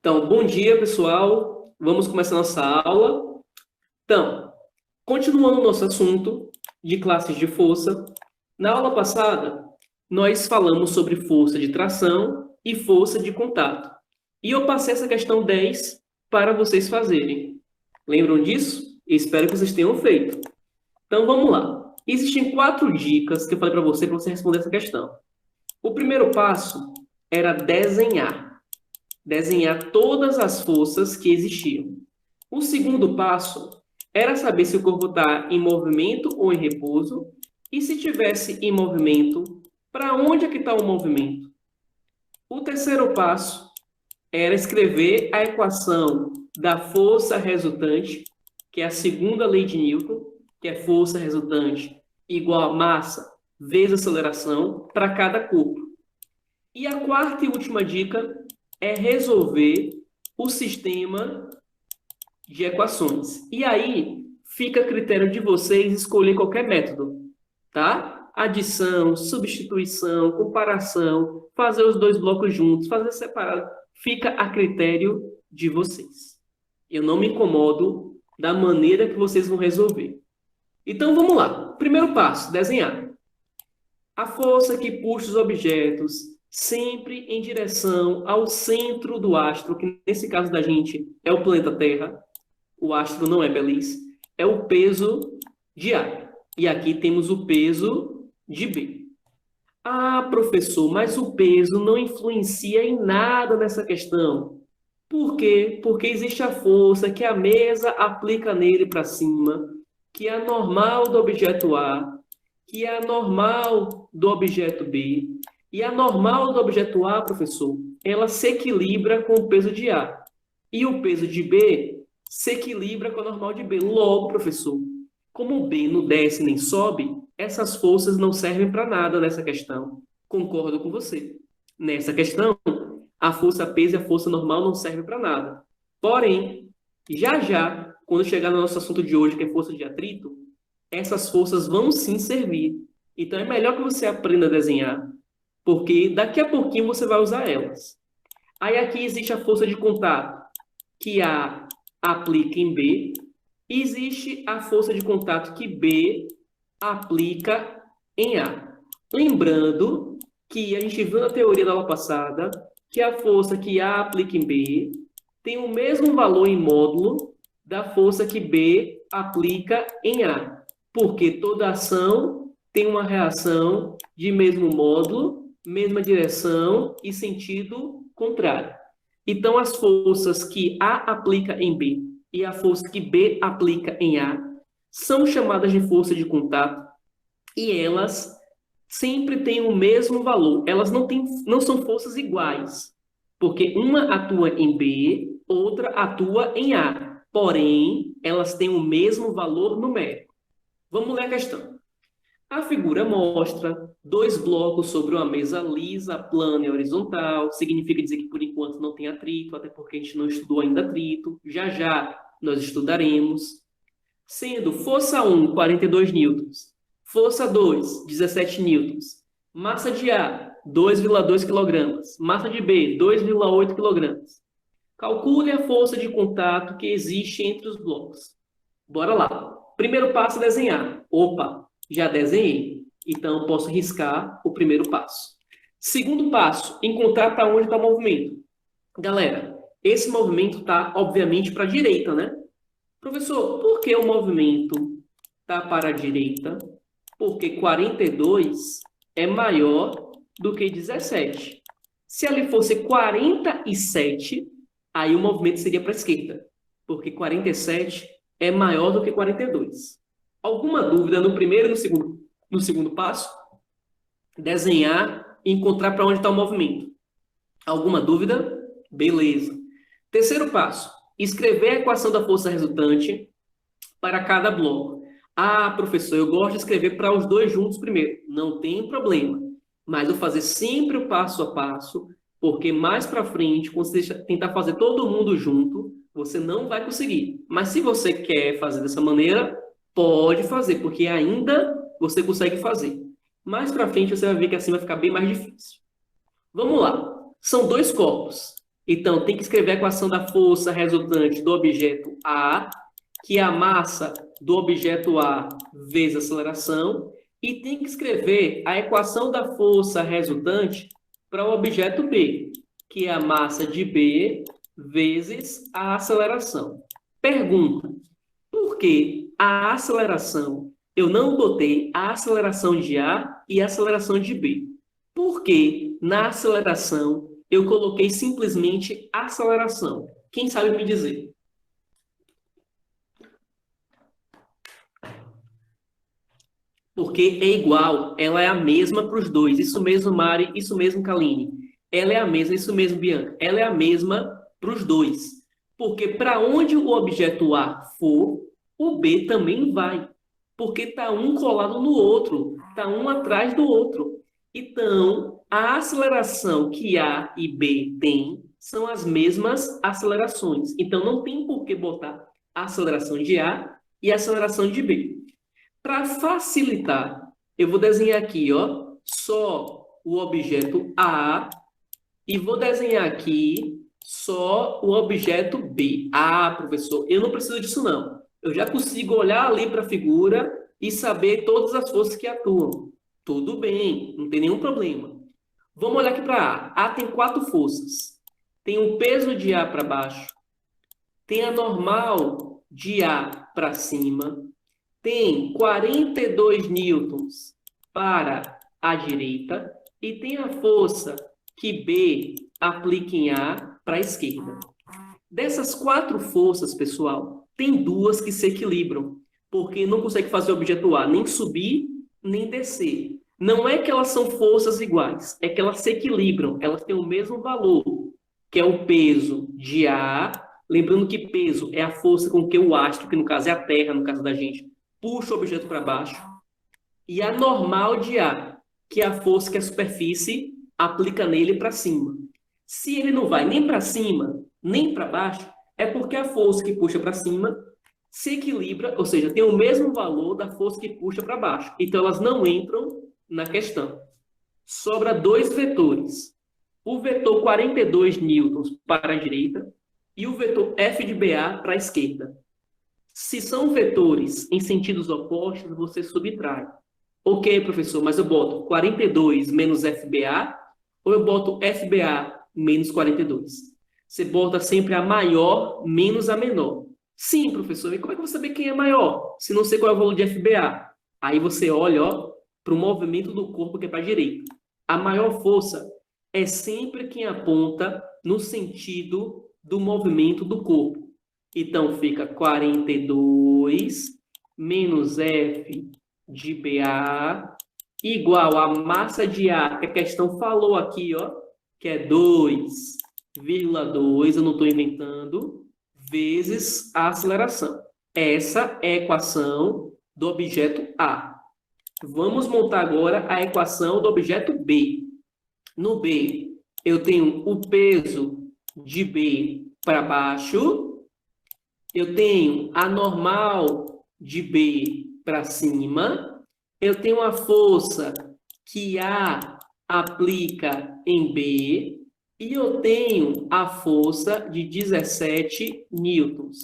Então, bom dia, pessoal. Vamos começar nossa aula. Então, continuando o nosso assunto de classes de força, na aula passada, nós falamos sobre força de tração e força de contato. E eu passei essa questão 10 para vocês fazerem. Lembram disso? Espero que vocês tenham feito. Então, vamos lá. Existem 4 dicas que eu falei para você responder essa questão. O primeiro passo era desenhar todas as forças que existiam. O segundo passo era saber se o corpo está em movimento ou em repouso, e se tivesse em movimento, para onde é que está o movimento? O terceiro passo era escrever a equação da força resultante, que é a segunda lei de Newton, que é força resultante igual a massa vezes aceleração para cada corpo. E a quarta e última dica é resolver o sistema de equações. E aí fica a critério de vocês escolher qualquer método, tá? Adição, substituição, comparação, fazer os dois blocos juntos, fazer separado, fica a critério de vocês. Eu não me incomodo da maneira que vocês vão resolver. Então vamos lá. Primeiro passo, desenhar. A força que puxa os objetos sempre em direção ao centro do astro, que nesse caso da gente é o planeta Terra, o astro não é Belize, é o peso de A. E aqui temos o peso de B. Ah, professor, mas o peso não influencia em nada nessa questão. Por quê? Porque existe a força que a mesa aplica nele para cima, que é a normal do objeto A, que é a normal do objeto B. E a normal do objeto A, professor, ela se equilibra com o peso de A. E o peso de B se equilibra com a normal de B. Logo, professor, como o B não desce nem sobe, essas forças não servem para nada nessa questão. Concordo com você. Nessa questão, a força peso e a força normal não servem para nada. Porém, já, quando chegar no nosso assunto de hoje, que é força de atrito, essas forças vão sim servir. Então, é melhor que você aprenda a desenhar, porque daqui a pouquinho você vai usar elas. Aí aqui existe a força de contato, que A aplica em B, e existe a força de contato que B aplica em A. Lembrando que a gente viu na teoria da aula passada que a força que A aplica em B tem o mesmo valor em módulo da força que B aplica em A, porque toda ação tem uma reação de mesmo módulo, mesma direção e sentido contrário. Então, as forças que A aplica em B e a força que B aplica em A são chamadas de força de contato e elas sempre têm o mesmo valor. Elas não são forças iguais, porque uma atua em B, outra atua em A. Porém, elas têm o mesmo valor numérico. Vamos ler a questão. A figura mostra 2 blocos sobre uma mesa lisa, plana e horizontal. Significa dizer que, por enquanto, não tem atrito, até porque a gente não estudou ainda atrito. Já nós estudaremos. Sendo força 1, 42 newtons. Força 2, 17 newtons. Massa de A, 2,2 kg. Massa de B, 2,8 kg. Calcule a força de contato que existe entre os blocos. Bora lá. Primeiro passo é desenhar. Opa, já desenhei. Então, eu posso riscar o primeiro passo. Segundo passo, encontrar para onde está o movimento. Galera, esse movimento está, obviamente, para a direita, né? Professor, por que o movimento está para a direita? Porque 42 é maior do que 17. Se ali fosse 47, aí o movimento seria para a esquerda. Porque 47 é maior do que 42. Alguma dúvida no primeiro e no segundo passo? Desenhar e encontrar para onde está o movimento. Alguma dúvida? Beleza. Terceiro passo. Escrever a equação da força resultante para cada bloco. Ah, professor, eu gosto de escrever para os dois juntos primeiro. Não tem problema. Mas eu vou fazer sempre o passo a passo, porque mais para frente, quando você tentar fazer todo mundo junto, você não vai conseguir. Mas se você quer fazer dessa maneira, pode fazer, porque ainda você consegue fazer. Mais para frente, você vai ver que assim vai ficar bem mais difícil. Vamos lá. São 2 corpos. Então, tem que escrever a equação da força resultante do objeto A, que é a massa do objeto A vezes a aceleração, e tem que escrever a equação da força resultante para o objeto B, que é a massa de B vezes a aceleração. Pergunta: por que a aceleração, eu não botei a aceleração de A e a aceleração de B? Por que na aceleração eu coloquei simplesmente aceleração? Quem sabe me dizer? Porque é igual, ela é a mesma para os dois. Isso mesmo, Mari, isso mesmo, Kaline. Ela é a mesma, isso mesmo, Bianca. Ela é a mesma para os dois. Porque para onde o objeto A for, o B também vai. Porque está um colado no outro, está um atrás do outro. Então, a aceleração que A e B têm são as mesmas acelerações. Então, não tem por que botar a aceleração de A e a aceleração de B. Para facilitar, eu vou desenhar aqui, ó, só o objeto A e vou desenhar aqui só o objeto B. Ah, professor, eu não preciso disso não. Eu já consigo olhar ali para a figura e saber todas as forças que atuam. Tudo bem, não tem nenhum problema. Vamos olhar aqui para A. A tem 4 forças. Tem o peso de A para baixo, tem a normal de A para cima, tem 42 newtons para a direita e tem a força que B aplica em A para a esquerda. Dessas 4 forças, pessoal, tem 2 que se equilibram, porque não consegue fazer o objeto A nem subir, nem descer. Não é que elas são forças iguais, é que elas se equilibram, elas têm o mesmo valor, que é o peso de A. Lembrando que peso é a força com que o astro, que no caso é a Terra, no caso da gente, puxa o objeto para baixo, e a normal de A, que é a força que a superfície aplica nele para cima. Se ele não vai nem para cima, nem para baixo, é porque a força que puxa para cima se equilibra, ou seja, tem o mesmo valor da força que puxa para baixo. Então, elas não entram na questão. Sobra 2 vetores. O vetor 42 newtons para a direita e o vetor F de BA para a esquerda. Se são vetores em sentidos opostos, você subtrai. Ok, professor, mas eu boto 42 menos FBA ou eu boto FBA menos 42? Você bota sempre a maior menos a menor. Sim, professor, e como é que eu vou saber quem é maior? Se não sei qual é o valor de FBA. Aí você olha para o movimento do corpo que é para a direita. A maior força é sempre quem aponta no sentido do movimento do corpo. Então, fica 42 menos F de BA igual a massa de A, que a questão falou aqui, ó, que é 2,2, eu não estou inventando, vezes a aceleração. Essa é a equação do objeto A. Vamos montar agora a equação do objeto B. No B, eu tenho o peso de B para baixo, eu tenho a normal de B para cima, eu tenho a força que A aplica em B e eu tenho a força de 17 newtons.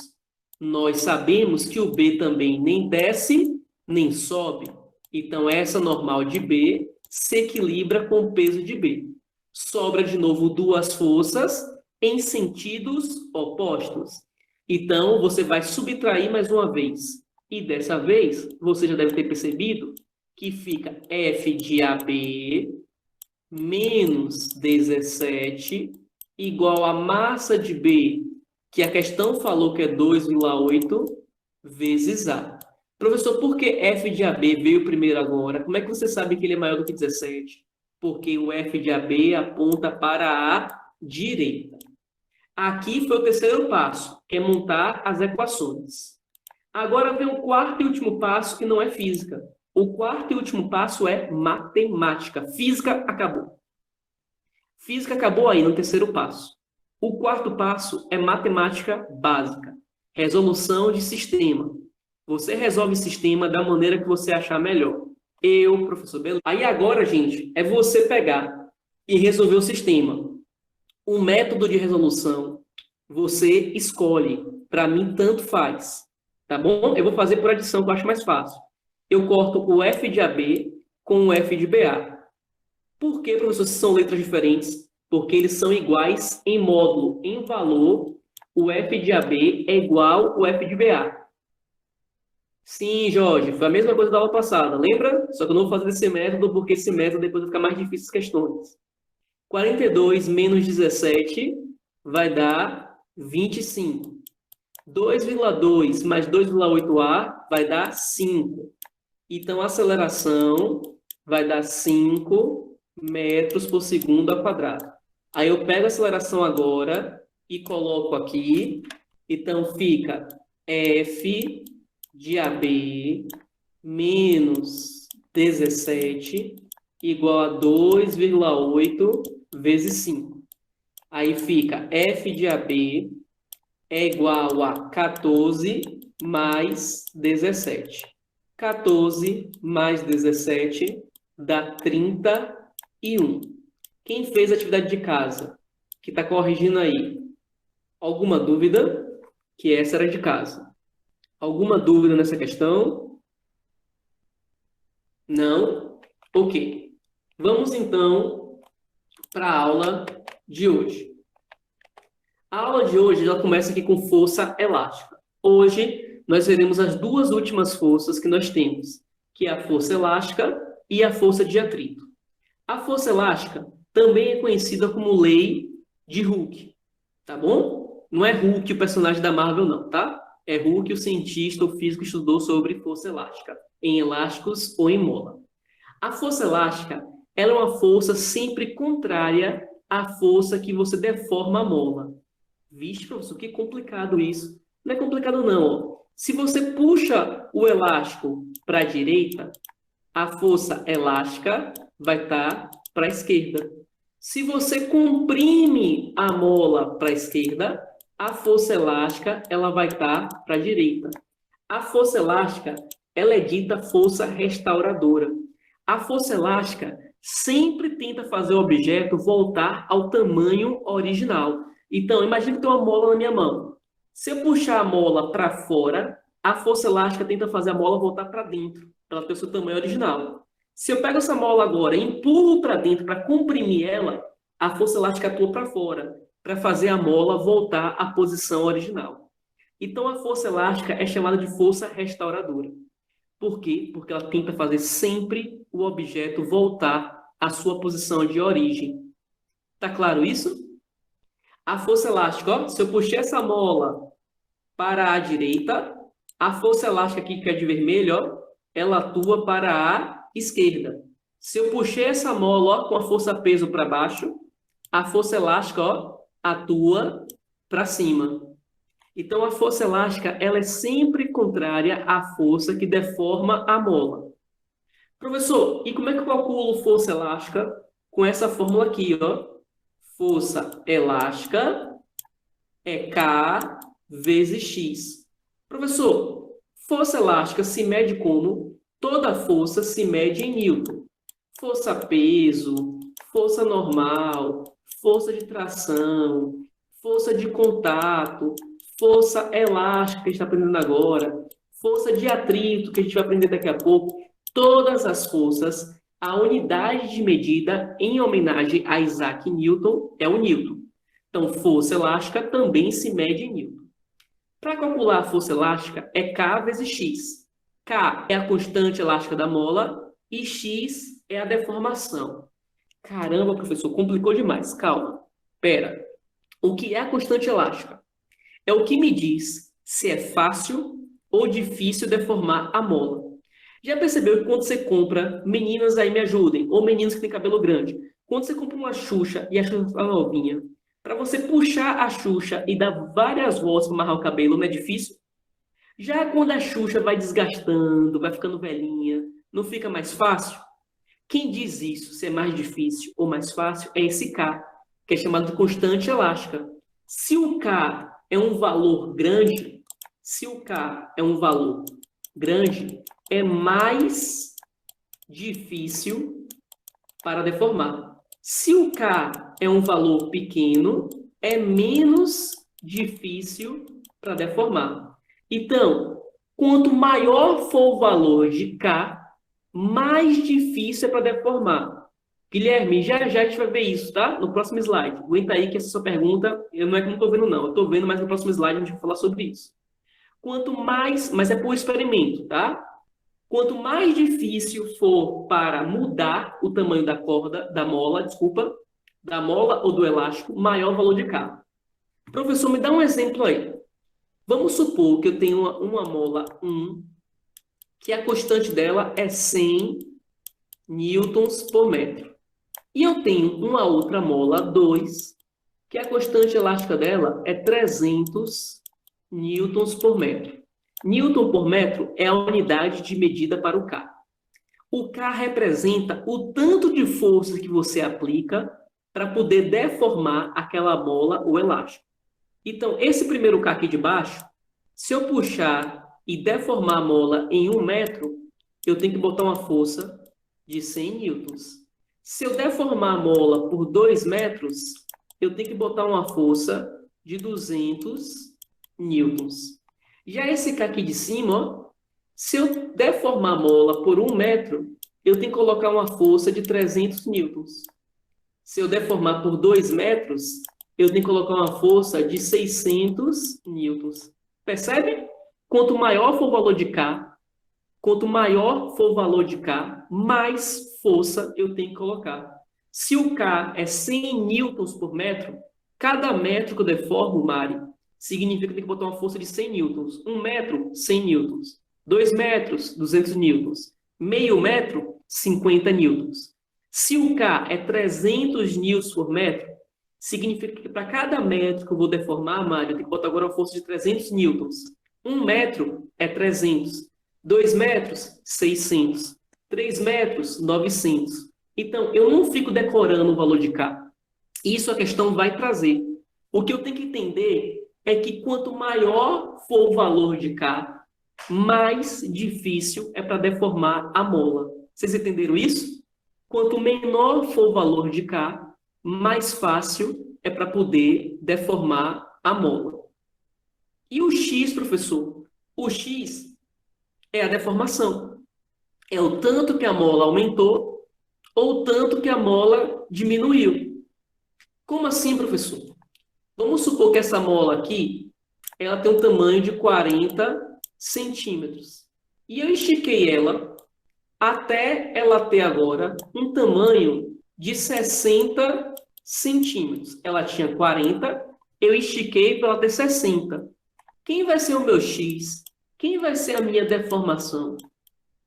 Nós sabemos que o B também nem desce, nem sobe. Então, essa normal de B se equilibra com o peso de B. Sobra de novo 2 forças em sentidos opostos. Então, você vai subtrair mais uma vez. E dessa vez, você já deve ter percebido que fica F de AB menos 17 igual a massa de B, que a questão falou que é 2,8 vezes A. Professor, por que F de AB veio primeiro agora? Como é que você sabe que ele é maior do que 17? Porque o F de AB aponta para a direita. Aqui foi o terceiro passo, que é montar as equações. Agora vem o quarto e último passo, que não é física. O quarto e último passo é matemática. Física acabou. Física acabou aí no terceiro passo. O quarto passo é matemática básica. Resolução de sistema. Você resolve sistema da maneira que você achar melhor. Eu, professor Belo. Aí agora, gente, é você pegar e resolver o sistema. O método de resolução, você escolhe. Para mim, tanto faz. Tá bom? Eu vou fazer por adição, que eu acho mais fácil. Eu corto o f de AB com o f de BA. Por que, professor, se são letras diferentes? Porque eles são iguais em módulo, em valor. O f de AB é igual ao f de BA. Sim, Jorge, foi a mesma coisa da aula passada, lembra? Só que eu não vou fazer desse método, porque esse método depois vai ficar mais difícil as questões. 42 menos 17 vai dar 25. 2,2 mais 2,8A vai dar 5. Então, a aceleração vai dar 5 metros por segundo ao quadrado. Aí eu pego a aceleração agora e coloco aqui. Então, fica F de AB menos 17 igual a 2,8 vezes 5. Aí fica F de AB é igual a 14 mais 17. 14 mais 17 dá 31. Quem fez a atividade de casa? Que está corrigindo aí? Alguma dúvida? Que essa era de casa. Alguma dúvida nessa questão? Não? Ok. Vamos, então, para a aula de hoje. A aula de hoje já começa aqui com força elástica. Hoje, nós veremos as duas últimas forças que nós temos, que é a força elástica e a força de atrito. A força elástica também é conhecida como lei de Hooke, tá bom? Não é Hooke o personagem da Marvel, não, tá? É Hooke o cientista, o físico que estudou sobre força elástica, em elásticos ou em mola. A força elástica, ela é uma força sempre contrária à força que você deforma a mola. Vixe, professor, que complicado isso. Não é complicado, não. Ó. Se você puxa o elástico para a direita, a força elástica vai estar para a esquerda. Se você comprime a mola para a esquerda, a força elástica ela vai estar para a direita. A força elástica ela é dita força restauradora. A força elástica sempre tenta fazer o objeto voltar ao tamanho original. Então, imagine que tem uma mola na minha mão. Se eu puxar a mola para fora, a força elástica tenta fazer a mola voltar para dentro, para ela ter o seu tamanho original. Se eu pego essa mola agora e empurro para dentro para comprimir ela, a força elástica atua para fora, para fazer a mola voltar à posição original. Então, a força elástica é chamada de força restauradora. Por quê? Porque ela tenta fazer sempre o objeto voltar à sua posição de origem. Tá claro isso? A força elástica, ó, se eu puxar essa mola para a direita, a força elástica aqui, que é de vermelho, ó, ela atua para a esquerda. Se eu puxei essa mola ó, com a força peso para baixo, a força elástica ó, atua para cima. Então, a força elástica ela é sempre contrária à força que deforma a mola. Professor, e como é que eu calculo força elástica? Com essa fórmula aqui, ó. Força elástica é K vezes X. Professor, força elástica se mede como? Toda força se mede em Newton. Força peso, força normal, força de tração, força de contato, força elástica que a gente está aprendendo agora, força de atrito que a gente vai aprender daqui a pouco. Todas as forças, a unidade de medida em homenagem a Isaac Newton é o Newton. Então, força elástica também se mede em Newton. Para calcular a força elástica, é K vezes X. K é a constante elástica da mola e X é a deformação. Caramba, professor, complicou demais. Calma. Pera. O que é a constante elástica? É o que me diz se é fácil ou difícil deformar a mola. Já percebeu que quando você compra, meninas aí me ajudem, ou meninos que têm cabelo grande, quando você compra uma Xuxa e a Xuxa está novinha, para você puxar a Xuxa e dar várias voltas para amarrar o cabelo, não é difícil? Já quando a Xuxa vai desgastando, vai ficando velhinha, não fica mais fácil? Quem diz isso, se é mais difícil ou mais fácil, é esse K, que é chamado de constante elástica. Se o K é um valor grande, se o K é um valor grande, é mais difícil para deformar. Se o K é um valor pequeno, é menos difícil para deformar. Então, quanto maior for o valor de K, mais difícil é para deformar. Guilherme, já já a gente vai ver isso, tá? No próximo slide. Aguenta aí que essa sua pergunta, eu não é que não estou vendo, não. Eu estou vendo, mas no próximo slide a gente vai falar sobre isso. Quanto mais, mas é por experimento, tá? Quanto mais difícil for para mudar o tamanho da corda, da mola, desculpa, da mola ou do elástico, maior o valor de K. Professor, me dá um exemplo aí. Vamos supor que eu tenho uma mola 1, que a constante dela é 100 newtons por metro. E eu tenho uma outra mola 2, que a constante elástica dela é 300 newtons por metro. Newton por metro é a unidade de medida para o K. O K representa o tanto de força que você aplica para poder deformar aquela mola ou elástico. Então, esse primeiro K aqui de baixo, se eu puxar e deformar a mola em 1 metro, eu tenho que botar uma força de 100 newtons. Se eu deformar a mola por 2 metros, eu tenho que botar uma força de 200 newtons. Já esse K aqui de cima, ó, se eu deformar a mola por 1 metro, eu tenho que colocar uma força de 300 newtons. Se eu deformar por 2 metros, eu tenho que colocar uma força de 600 newtons. Percebe? Quanto maior for o valor de K, mais força eu tenho que colocar. Se o K é 100 newtons por metro, cada metro que eu deformo, Mari, significa que eu tenho que botar uma força de 100 newtons. 1 metro, 100 newtons. 2 metros, 200 newtons. Meio metro, 50 newtons. Se o K é 300 newtons por metro, significa que para cada metro que eu vou deformar, Mari, eu tenho que botar agora uma força de 300 newtons. 1 metro é 300. 2 metros, 600. 3 metros, 900. Então, eu não fico decorando o valor de K. Isso a questão vai trazer. O que eu tenho que entender é que quanto maior for o valor de K, mais difícil é para deformar a mola. Vocês entenderam isso? Quanto menor for o valor de K, mais fácil é para poder deformar a mola. E o X, professor? O X é a deformação. É o tanto que a mola aumentou ou o tanto que a mola diminuiu. Como assim, professor? Vamos supor que essa mola aqui, ela tem um tamanho de 40 centímetros. E eu estiquei ela até ela ter agora um tamanho de 60 centímetros. Ela tinha 40, eu estiquei para ela ter 60. Quem vai ser o meu X? Quem vai ser a minha deformação?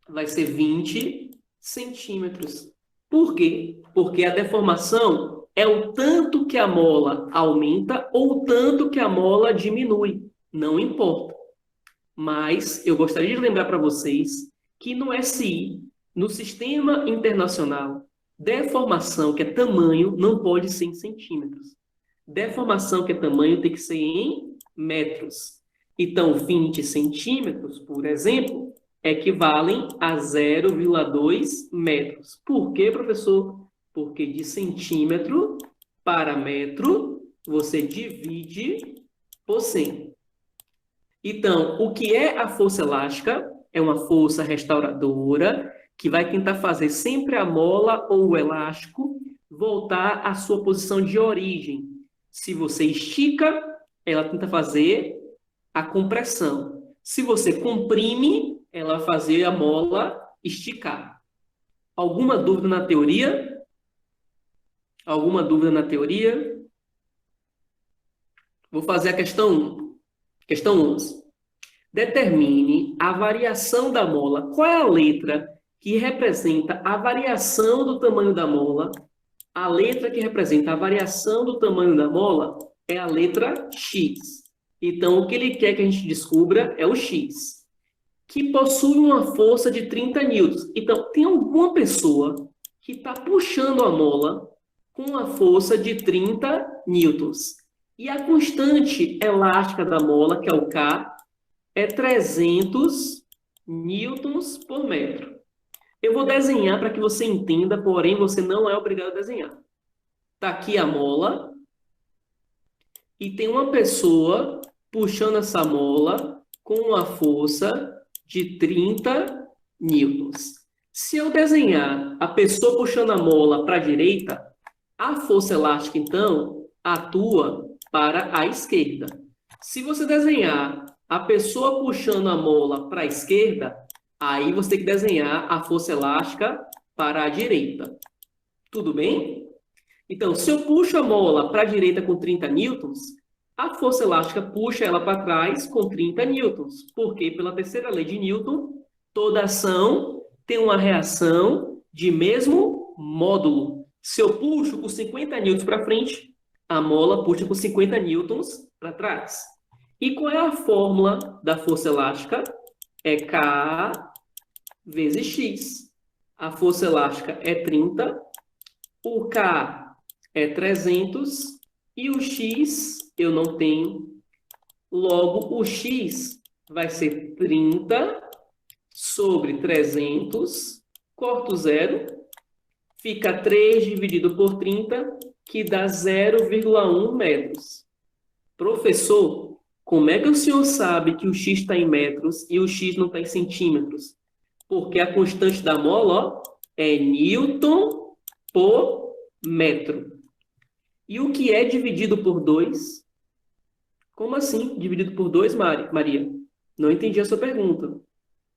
Vai ser 20 centímetros. Por quê? Porque a deformação é o tanto que a mola aumenta ou o tanto que a mola diminui. Não importa. Mas eu gostaria de lembrar para vocês que no SI, no Sistema Internacional, deformação, que é tamanho, não pode ser em centímetros. Deformação, que é tamanho, tem que ser em metros. Então, 20 centímetros, por exemplo, equivalem a 0,2 metros. Por quê, professor? Porque de centímetro para metro, você divide por 100. Então, o que é a força elástica? É uma força restauradora que vai tentar fazer sempre a mola ou o elástico voltar à sua posição de origem. Se você estica, ela tenta fazer a compressão. Se você comprime, ela vai fazer a mola esticar. Alguma dúvida na teoria? Alguma dúvida na teoria? Vou fazer a questão 1. Questão 11. Determine a variação da mola. Qual é a letra que representa a variação do tamanho da mola? A letra que representa a variação do tamanho da mola é a letra X. Então, o que ele quer que a gente descubra é o X, que possui uma força de 30 newtons. Então, tem alguma pessoa que está puxando a mola com uma força de 30 newtons. E a constante elástica da mola, que é o K, é 300 newtons por metro. Eu vou desenhar para que você entenda, porém você não é obrigado a desenhar. Tá aqui a mola e tem uma pessoa puxando essa mola com uma força de 30 newtons. Se eu desenhar a pessoa puxando a mola para a direita, a força elástica, então, atua para a esquerda. Se você desenhar a pessoa puxando a mola para a esquerda, aí você tem que desenhar a força elástica para a direita. Tudo bem? Então, se eu puxo a mola para a direita com 30 newtons, a força elástica puxa ela para trás com 30 newtons. Porque, pela terceira lei de Newton, toda ação tem uma reação de mesmo módulo. Se eu puxo com 50 newtons para frente, a mola puxa com 50 newtons para trás. E qual é a fórmula da força elástica? É K vezes X. A força elástica é 30, o K é 300 e o X eu não tenho. Logo, o X vai ser 30 sobre 300, corto zero, fica 3 dividido por 30, que dá 0,1 metros. Professor, como é que o senhor sabe que o X está em metros e o X não está em centímetros? Porque a constante da mola, ó, é Newton por metro. E o que é dividido por 2? Como assim, dividido por 2, Maria? Não entendi a sua pergunta.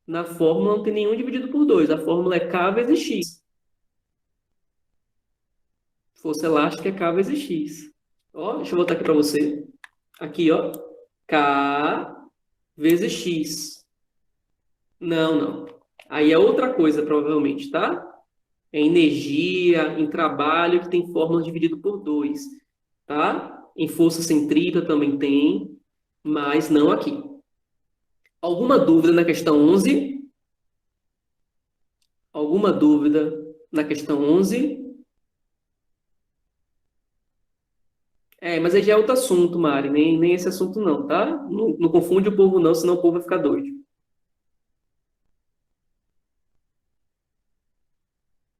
Na fórmula não tem nenhum dividido por 2. A fórmula é K vezes X. Força elástica é K vezes X. Ó, deixa eu botar aqui para você. Aqui, ó. K vezes X. Não. Aí é outra coisa, provavelmente, tá? É energia, em trabalho, que tem fórmula dividido por 2, tá? Em força centrípeta também tem, mas não aqui. Alguma dúvida na questão 11? Alguma dúvida na questão 11? Mas aí já é outro assunto, Mari, nem esse assunto não, tá? Não confunde o povo não, senão o povo vai ficar doido.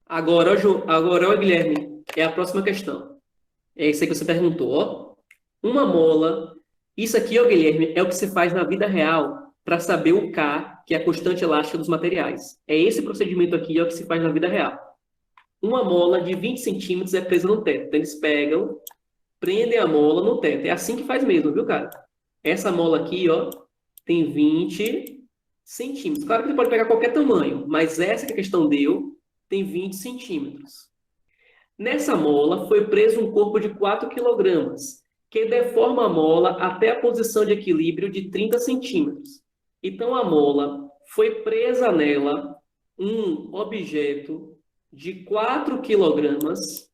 Agora, ó, Guilherme, é a próxima questão. É isso aí que você perguntou, ó. Uma mola. Isso aqui, ó, Guilherme, é o que se faz na vida real para saber o K, que é a constante elástica dos materiais. É esse procedimento aqui, ó, que se faz na vida real. Uma mola de 20 centímetros é presa no teto. Então, eles pegam, prendem a mola no teto. É assim que faz mesmo, viu, cara? Essa mola aqui, ó, tem 20 centímetros. Claro que você pode pegar qualquer tamanho, mas essa que a questão deu tem 20 centímetros. Nessa mola foi preso um corpo de 4 quilogramas, que deforma a mola até a posição de equilíbrio de 30 centímetros. Então, a mola foi presa nela um objeto de 4 quilogramas,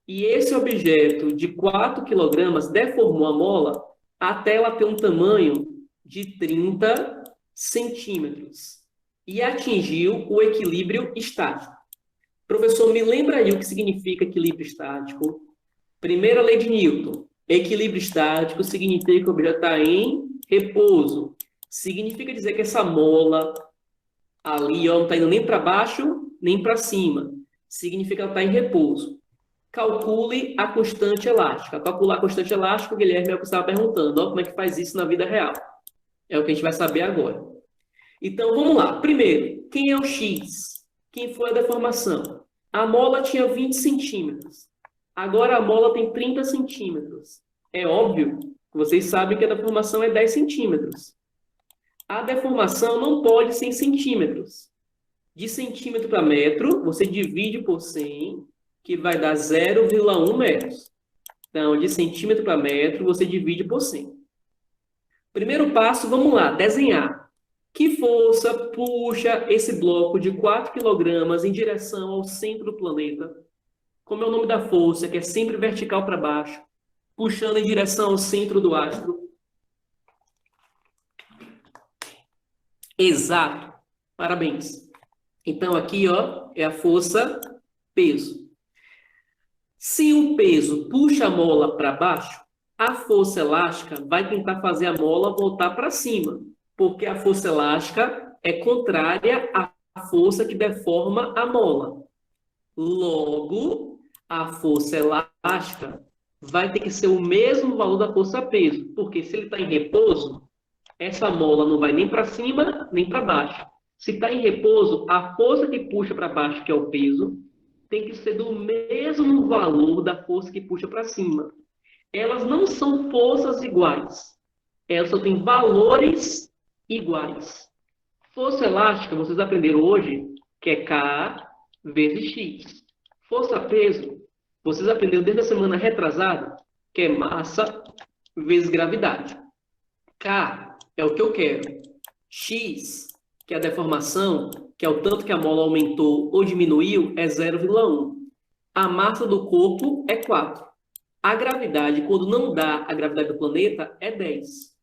e esse objeto de 4 quilogramas deformou a mola até ela ter um tamanho de 30 centímetros e atingiu o equilíbrio estático. Professor, me lembra aí o que significa equilíbrio estático? Primeira lei de Newton. Equilíbrio estático significa que o objeto está em repouso. Significa dizer que essa mola ali ó, não está indo nem para baixo, nem para cima. Significa que ela está em repouso. Calcule a constante elástica. Calcular a constante elástica, o Guilherme é o que você estava perguntando. Ó, como é que faz isso na vida real? É o que a gente vai saber agora. Então, vamos lá. Primeiro, quem é o X? Quem foi a deformação? A mola tinha 20 centímetros. Agora a mola tem 30 centímetros. É óbvio que vocês sabem que a deformação é 10 centímetros. A deformação não pode ser em centímetros. De centímetro para metro, você divide por 100, que vai dar 0,1 metros. Então, de centímetro para metro, você divide por 100. Primeiro passo, vamos lá, desenhar. Que força puxa esse bloco de 4 kg em direção ao centro do planeta? Como é o nome da força, que é sempre vertical para baixo, puxando em direção ao centro do astro? Exato. Parabéns. Então, aqui, ó, é a força peso. Se o peso puxa a mola para baixo, a força elástica vai tentar fazer a mola voltar para cima, porque a força elástica é contrária à força que deforma a mola. Logo, A força elástica vai ter que ser o mesmo valor da força peso, porque se ele está em repouso, essa mola não vai nem para cima nem para baixo. Se está em repouso, a força que puxa para baixo, que é o peso, tem que ser do mesmo valor da força que puxa para cima. Elas não são forças iguais, elas só têm valores iguais. Força elástica, vocês aprenderam hoje, que é K vezes X. Força-peso, vocês aprenderam desde a semana retrasada, que é massa vezes gravidade. K é o que eu quero. X, que é a deformação, que é o tanto que a mola aumentou ou diminuiu, é 0,1. A massa do corpo é 4. A gravidade, quando não dá a gravidade do planeta, é 10.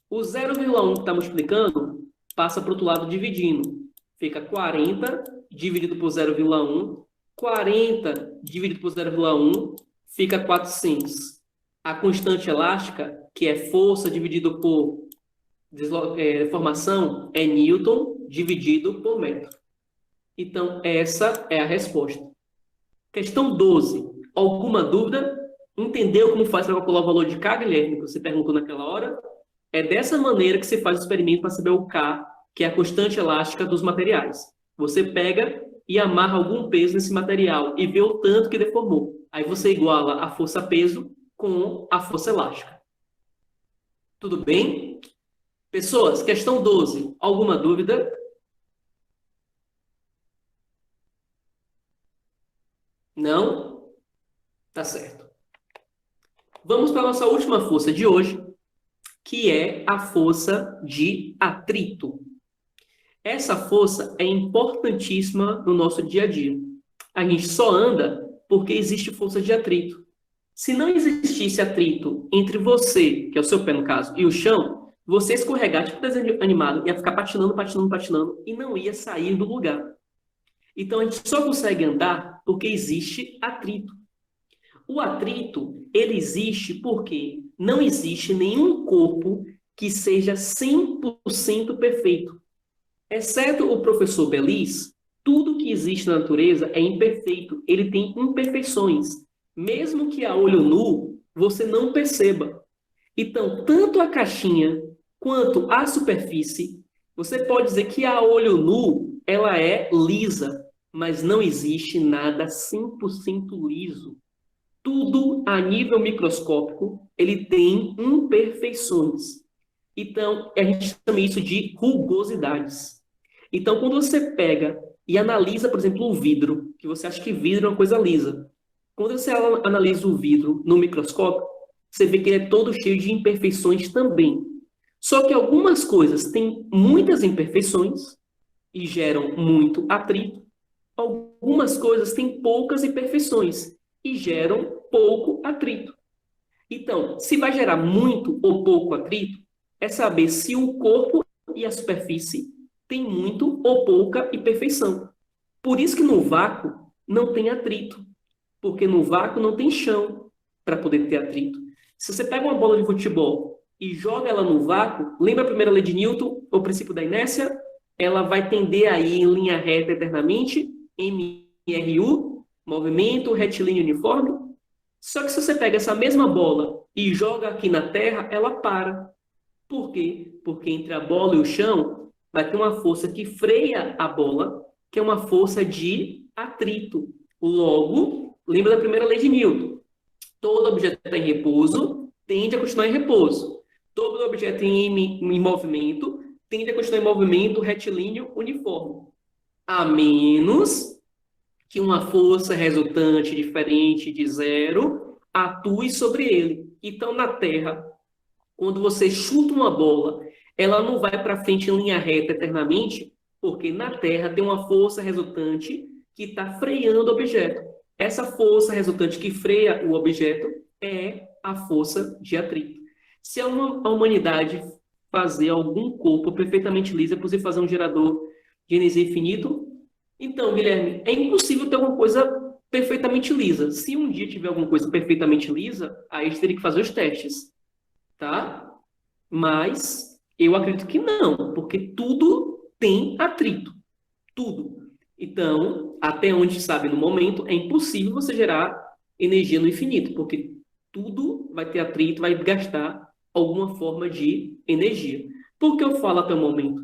O 0,1 que está multiplicando, passa para o outro lado dividindo. Fica 40 dividido por 0,1. 40 dividido por 0,1 fica 400. A constante elástica, que é força dividido por deformação, é Newton dividido por metro. Então, essa é a resposta. Questão 12. Alguma dúvida? Entendeu como faz para calcular o valor de K, Guilherme, que você perguntou naquela hora? É dessa maneira que você faz o experimento para saber o K, que é a constante elástica dos materiais. Você pega e amarra algum peso nesse material e vê o tanto que deformou. Aí você iguala a força-peso com a força elástica. Tudo bem? Pessoas, questão 12. Alguma dúvida? Não? Tá certo. Vamos para a nossa última força de hoje, que é a força de atrito. Essa força é importantíssima no nosso dia a dia. A gente só anda porque existe força de atrito. Se não existisse atrito entre você, que é o seu pé no caso, e o chão, você escorregar tipo desenho animado, ia ficar patinando, patinando, patinando e não ia sair do lugar. Então a gente só consegue andar porque existe atrito. O atrito, ele existe porque não existe nenhum corpo que seja 100% perfeito. Exceto o professor Beliz, tudo que existe na natureza é imperfeito. Ele tem imperfeições. Mesmo que a olho nu, você não perceba. Então, tanto a caixinha quanto a superfície, você pode dizer que a olho nu, ela é lisa, mas não existe nada 100% liso. Tudo a nível microscópico, ele tem imperfeições. Então, a gente chama isso de rugosidades. Então, quando você pega e analisa, por exemplo, o vidro, que você acha que vidro é uma coisa lisa. Quando você analisa o vidro no microscópio, você vê que ele é todo cheio de imperfeições também. Só que algumas coisas têm muitas imperfeições e geram muito atrito. Algumas coisas têm poucas imperfeições e geram pouco atrito. Então, se vai gerar muito ou pouco atrito, é saber se o corpo e a superfície têm muito ou pouca imperfeição. Por isso que no vácuo não tem atrito, porque no vácuo não tem chão para poder ter atrito. Se você pega uma bola de futebol e joga ela no vácuo, lembra a primeira lei de Newton, o princípio da inércia? Ela vai tender a ir em linha reta eternamente, MRU, movimento retilíneo uniforme. Só que se você pega essa mesma bola e joga aqui na Terra, ela para. Por quê? Porque entre a bola e o chão vai ter uma força que freia a bola, que é uma força de atrito. Logo, lembra da primeira lei de Newton. Todo objeto que está em repouso tende a continuar em repouso. Todo objeto em movimento tende a continuar em movimento retilíneo uniforme. A menos que uma força resultante diferente de zero atue sobre ele. Então, na Terra, quando você chuta uma bola, ela não vai para frente em linha reta eternamente, porque na Terra tem uma força resultante que está freando o objeto. Essa força resultante que freia o objeto é a força de atrito. Se a humanidade fazer algum corpo perfeitamente liso, é possível fazer um gerador de energia infinito? Então, Guilherme, é impossível ter alguma coisa perfeitamente lisa. Se um dia tiver alguma coisa perfeitamente lisa, aí a gente teria que fazer os testes, tá? Mas eu acredito que não, porque tudo tem atrito. Tudo. Então, até onde se sabe no momento, é impossível você gerar energia no infinito, porque tudo vai ter atrito, vai gastar alguma forma de energia. Por que eu falo até o momento?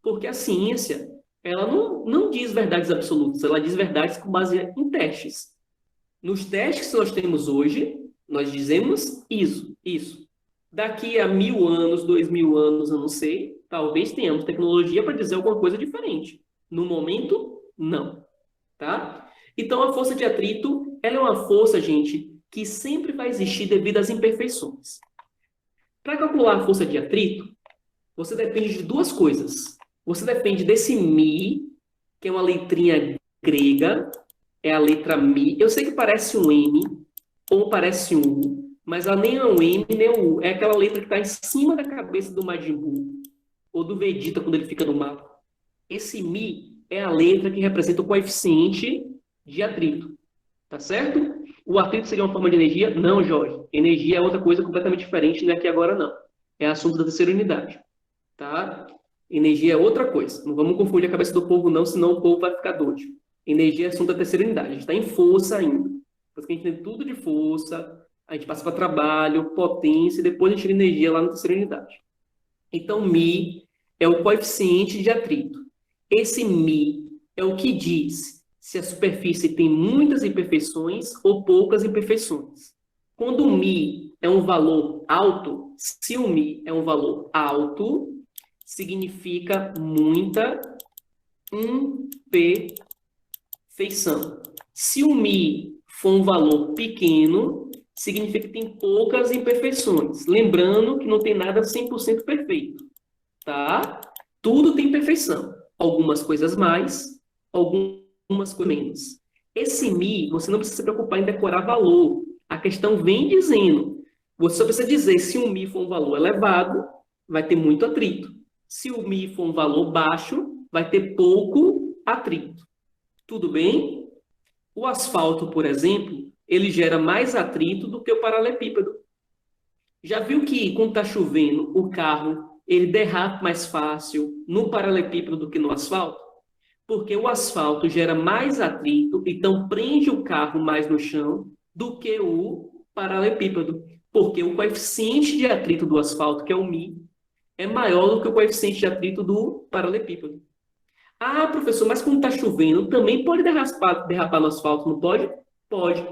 Porque a ciência, ela não diz verdades absolutas, ela diz verdades com base em testes. Nos testes que nós temos hoje, nós dizemos isso. Daqui a 1000 anos, 2000 anos, eu não sei, talvez tenhamos tecnologia para dizer alguma coisa diferente. No momento, não. Tá? Então, a força de atrito, ela é uma força, gente, que sempre vai existir devido às imperfeições. Para calcular a força de atrito, você depende de duas coisas. Você depende desse Mi, que é uma letrinha grega, é a letra Mi. Eu sei que parece um M ou parece um U, mas ela nem é um M nem um U. É aquela letra que está em cima da cabeça do Majin Buu, ou do Vegeta quando ele fica no mapa. Esse Mi é a letra que representa o coeficiente de atrito. Tá certo? O atrito seria uma forma de energia? Não, Jorge. Energia é outra coisa completamente diferente, não é aqui agora, não. É assunto da terceira unidade. Tá? Energia é outra coisa. Não vamos confundir a cabeça do povo, não, senão o povo vai ficar doido. Energia é assunto da terceira unidade. A gente está em força ainda. Depois que a gente tem tudo de força, a gente passa para trabalho, potência, e depois a gente tira energia lá na terceira unidade. Então, Mi é o coeficiente de atrito. Esse Mi é o que diz se a superfície tem muitas imperfeições ou poucas imperfeições. Quando o Mi é um valor alto, se o Mi é um valor alto, significa muita imperfeição. Se o Mi for um valor pequeno, significa que tem poucas imperfeições. Lembrando que não tem nada 100% perfeito, tá? Tudo tem perfeição. Algumas coisas mais, algumas coisas menos. Esse Mi, você não precisa se preocupar em decorar valor. A questão vem dizendo. Você só precisa dizer se o Mi for um valor elevado, vai ter muito atrito. Se o Mi for um valor baixo, vai ter pouco atrito. Tudo bem? O asfalto, por exemplo, ele gera mais atrito do que o paralelepípedo. Já viu que quando está chovendo, o carro ele derrapa mais fácil no paralelepípedo do que no asfalto? Porque o asfalto gera mais atrito, então prende o carro mais no chão do que o paralelepípedo. Porque o coeficiente de atrito do asfalto, que é o Mi, é maior do que o coeficiente de atrito do paralelepípedo. Ah, professor, mas quando está chovendo, também pode derrapar no asfalto, não pode? Pode.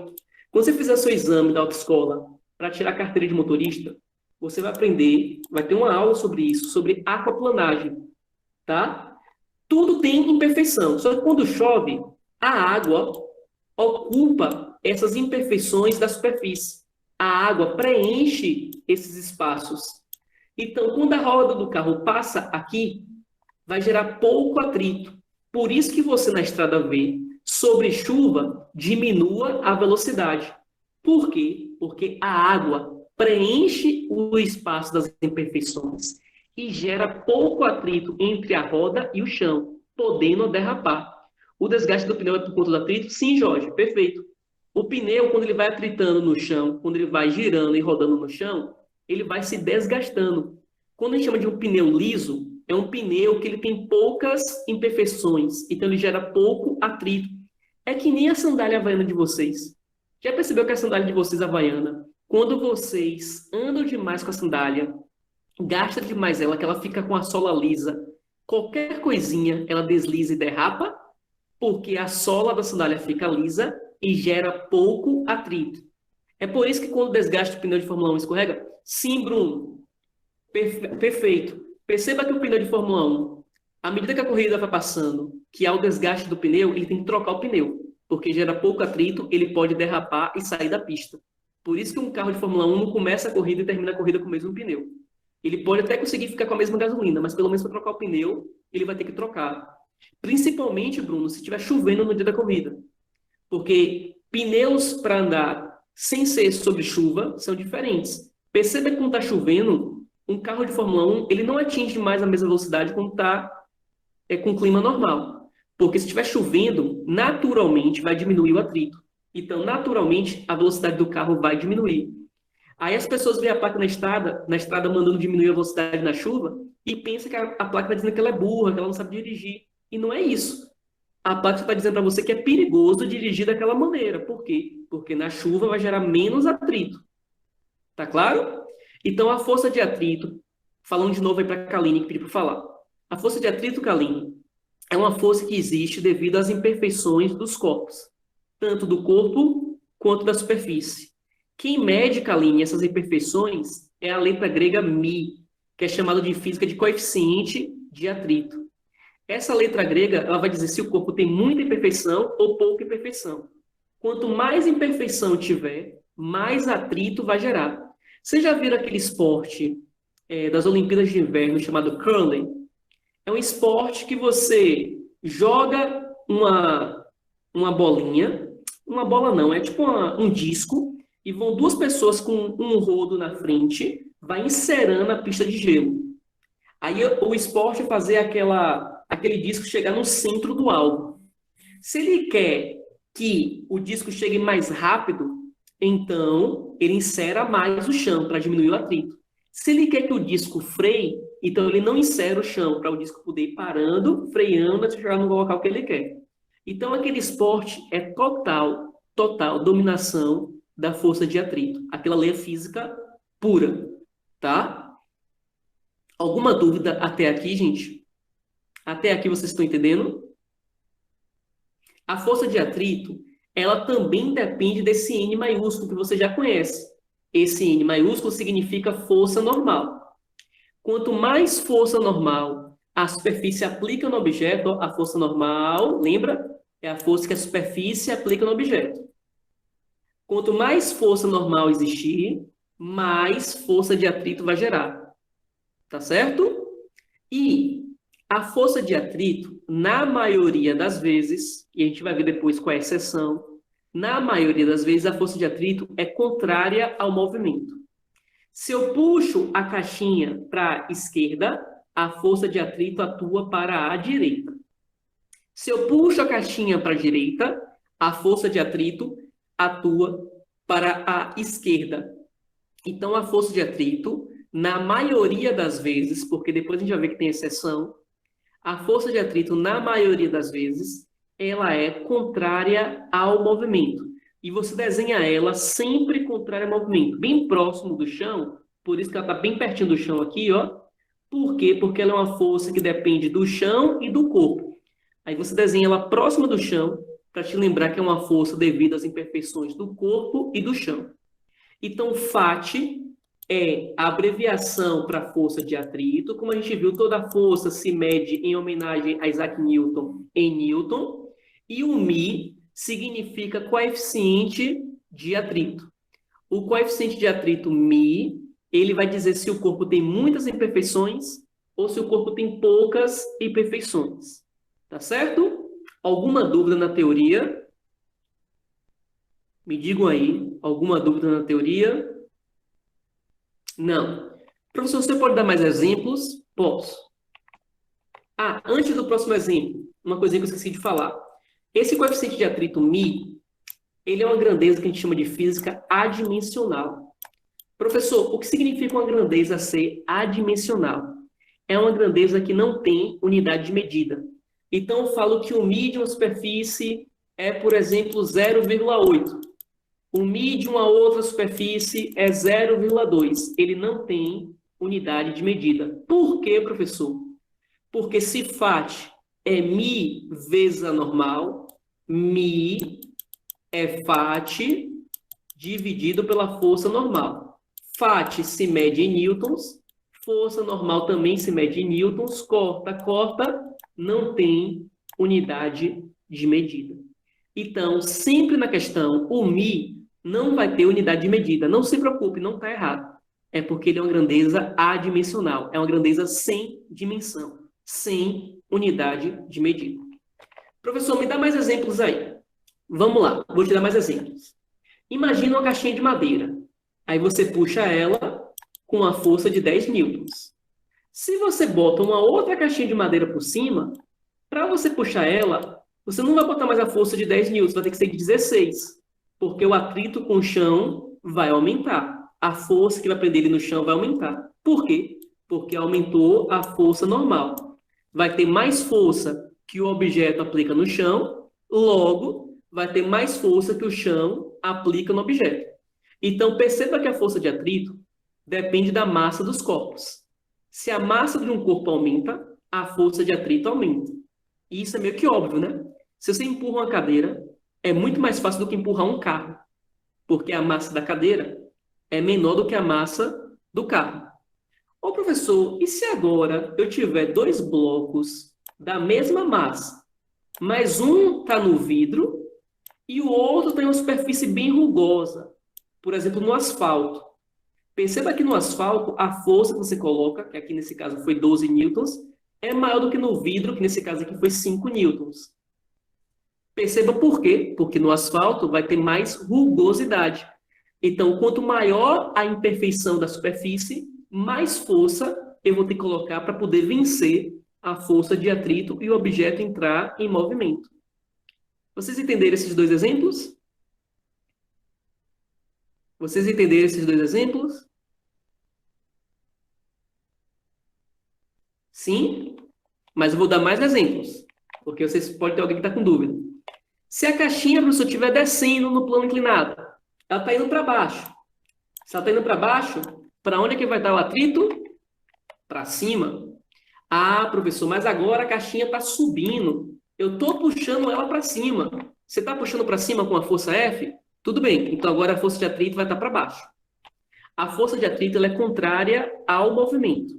Quando você fizer seu exame da autoescola para tirar a carteira de motorista, você vai aprender, vai ter uma aula sobre isso, sobre aquaplanagem, tá? Tudo tem imperfeição, só que quando chove, a água ocupa essas imperfeições da superfície. A água preenche esses espaços. Então, quando a roda do carro passa aqui, vai gerar pouco atrito. Por isso que você na estrada vê, sobre chuva, diminua a velocidade. Por quê? Porque a água preenche o espaço das imperfeições e gera pouco atrito entre a roda e o chão, podendo derrapar. O desgaste do pneu é por conta do atrito? Sim, Jorge, perfeito. O pneu, quando ele vai atritando no chão, quando ele vai girando e rodando no chão, ele vai se desgastando. Quando a gente chama de um pneu liso, é um pneu que ele tem poucas imperfeições, então ele gera pouco atrito. É que nem a sandália havaiana de vocês. Já percebeu que a sandália de vocês havaiana, quando vocês andam demais com a sandália, gasta demais ela, que ela fica com a sola lisa, qualquer coisinha ela desliza e derrapa, porque a sola da sandália fica lisa e gera pouco atrito. É por isso que quando desgasta o pneu de Fórmula 1 escorrega? Sim, Bruno. Perfeito. Perceba que o pneu de Fórmula 1, à medida que a corrida vai passando, que há o desgaste do pneu, ele tem que trocar o pneu, porque gera pouco atrito, ele pode derrapar e sair da pista. Por isso que um carro de Fórmula 1 não começa a corrida e termina a corrida com o mesmo pneu. Ele pode até conseguir ficar com a mesma gasolina, mas pelo menos para trocar o pneu, ele vai ter que trocar. Principalmente, Bruno, se estiver chovendo no dia da corrida. Porque pneus para andar sem ser sobre chuva são diferentes. Perceba que quando está chovendo, um carro de Fórmula 1 ele não atinge mais a mesma velocidade quando está com clima normal. Porque se estiver chovendo, naturalmente vai diminuir o atrito. Então, naturalmente, a velocidade do carro vai diminuir. Aí as pessoas veem a placa na estrada mandando diminuir a velocidade na chuva, e pensam que a placa está dizendo que ela é burra, que ela não sabe dirigir. E não é isso. a placa está dizendo para você que é perigoso dirigir daquela maneira. Por quê? Porque na chuva vai gerar menos atrito. Tá claro? Então, a força de atrito, falando de novo aí para a Kaline, que pediu para falar. A força de atrito, Kaline, é uma força que existe devido às imperfeições dos corpos, tanto do corpo quanto da superfície. Quem mede, Kaline, essas imperfeições é a letra grega μ, que é chamada de física de coeficiente de atrito. Essa letra grega, ela vai dizer se o corpo tem muita imperfeição ou pouca imperfeição. Quanto mais imperfeição tiver, mais atrito vai gerar. Vocês já viram aquele esporte das Olimpíadas de Inverno chamado curling? É um esporte que você joga uma bolinha, uma bola não, é tipo um disco, e vão duas pessoas com um rodo na frente, vai encerando a pista de gelo. Aí o esporte é fazer aquele disco chegar no centro do alvo. Se ele quer que o disco chegue mais rápido, então ele insera mais o chão para diminuir o atrito. Se ele quer que o disco freie, então ele não insera o chão para o disco poder ir parando, freando, até chegar no local que ele quer. Então aquele esporte é total dominação da força de atrito. Aquela lei é física pura, tá? Alguma dúvida até aqui, gente? Até aqui vocês estão entendendo? A força de atrito, ela também depende desse N maiúsculo que você já conhece. Esse N maiúsculo significa força normal. Quanto mais força normal a superfície aplica no objeto, a força normal, lembra? É a força que a superfície aplica no objeto. Quanto mais força normal existir, mais força de atrito vai gerar. Tá certo? E a força de atrito, na maioria das vezes, e a gente vai ver depois qual é a exceção, na maioria das vezes a força de atrito é contrária ao movimento. Se eu puxo a caixinha para a esquerda, a força de atrito atua para a direita. Se eu puxo a caixinha para a direita, a força de atrito atua para a esquerda. Então, a força de atrito, na maioria das vezes, porque depois a gente vai ver que tem exceção, a força de atrito, na maioria das vezes, ela é contrária ao movimento. E você desenha ela sempre contrária ao movimento, bem próximo do chão, por isso que ela está bem pertinho do chão aqui, ó. Por quê? Porque ela é uma força que depende do chão e do corpo. Aí você desenha ela próxima do chão, para te lembrar que é uma força devido às imperfeições do corpo e do chão. Então, FAT é a abreviação para força de atrito. Como a gente viu, toda força se mede em homenagem a Isaac Newton em Newton. E o μ significa coeficiente de atrito. O coeficiente de atrito μ, ele vai dizer se o corpo tem muitas imperfeições ou se o corpo tem poucas imperfeições. Tá certo? Alguma dúvida na teoria? Me digam aí, alguma dúvida na teoria? Não. Professor, você pode dar mais exemplos? Posso. Ah, antes do próximo exemplo, uma coisinha que eu esqueci de falar. Esse coeficiente de atrito μ, ele é uma grandeza que a gente chama de física adimensional. Professor, o que significa uma grandeza ser adimensional? É uma grandeza que não tem unidade de medida. Então, eu falo que o μ de uma superfície é, por exemplo, 0,8. O μ de uma outra superfície é 0,2. Ele não tem unidade de medida. Por quê, professor? Porque se FAT é μ vezes a normal, μ é FAT dividido pela força normal. FAT se mede em newtons, força normal também se mede em newtons, corta, não tem unidade de medida. Então, sempre na questão, o μ não vai ter unidade de medida. Não se preocupe, não está errado. É porque ele é uma grandeza adimensional. É uma grandeza sem dimensão, sem unidade de medida. Professor, me dá mais exemplos aí. Vamos lá, vou te dar mais exemplos. Imagina uma caixinha de madeira. Aí você puxa ela com a força de 10 newtons. Se você bota uma outra caixinha de madeira por cima, para você puxar ela, você não vai botar mais a força de 10 newtons, vai ter que ser de 16. Porque o atrito com o chão vai aumentar. A força que vai prender ele no chão vai aumentar. Por quê? Porque aumentou a força normal. Vai ter mais força que o objeto aplica no chão, logo, vai ter mais força que o chão aplica no objeto. Então, perceba que a força de atrito depende da massa dos corpos. Se a massa de um corpo aumenta, a força de atrito aumenta. E isso é meio que óbvio, né? Se você empurra uma cadeira, é muito mais fácil do que empurrar um carro, porque a massa da cadeira é menor do que a massa do carro. Ô, professor, e se agora eu tiver dois blocos da mesma massa, mas um está no vidro e o outro tem uma superfície bem rugosa, por exemplo, no asfalto? Perceba que no asfalto, a força que você coloca, que aqui nesse caso foi 12 newtons, é maior do que no vidro, que nesse caso aqui foi 5 newtons. Perceba por quê? Porque no asfalto vai ter mais rugosidade. Então, quanto maior a imperfeição da superfície, mais força eu vou ter que colocar para poder vencer a força de atrito e o objeto entrar em movimento. Vocês entenderam esses dois exemplos? Vocês entenderam esses dois exemplos? Sim? Mas eu vou dar mais exemplos, porque vocês podem ter alguém que está com dúvida. Se a caixinha, professor, estiver descendo no plano inclinado, ela está indo para baixo. Se ela está indo para baixo, para onde é que vai dar o atrito? Para cima. Ah, professor, mas agora a caixinha está subindo. Eu estou puxando ela para cima. Você está puxando para cima com a força F? Tudo bem, então agora a força de atrito vai estar para baixo. A força de atrito ela é contrária ao movimento.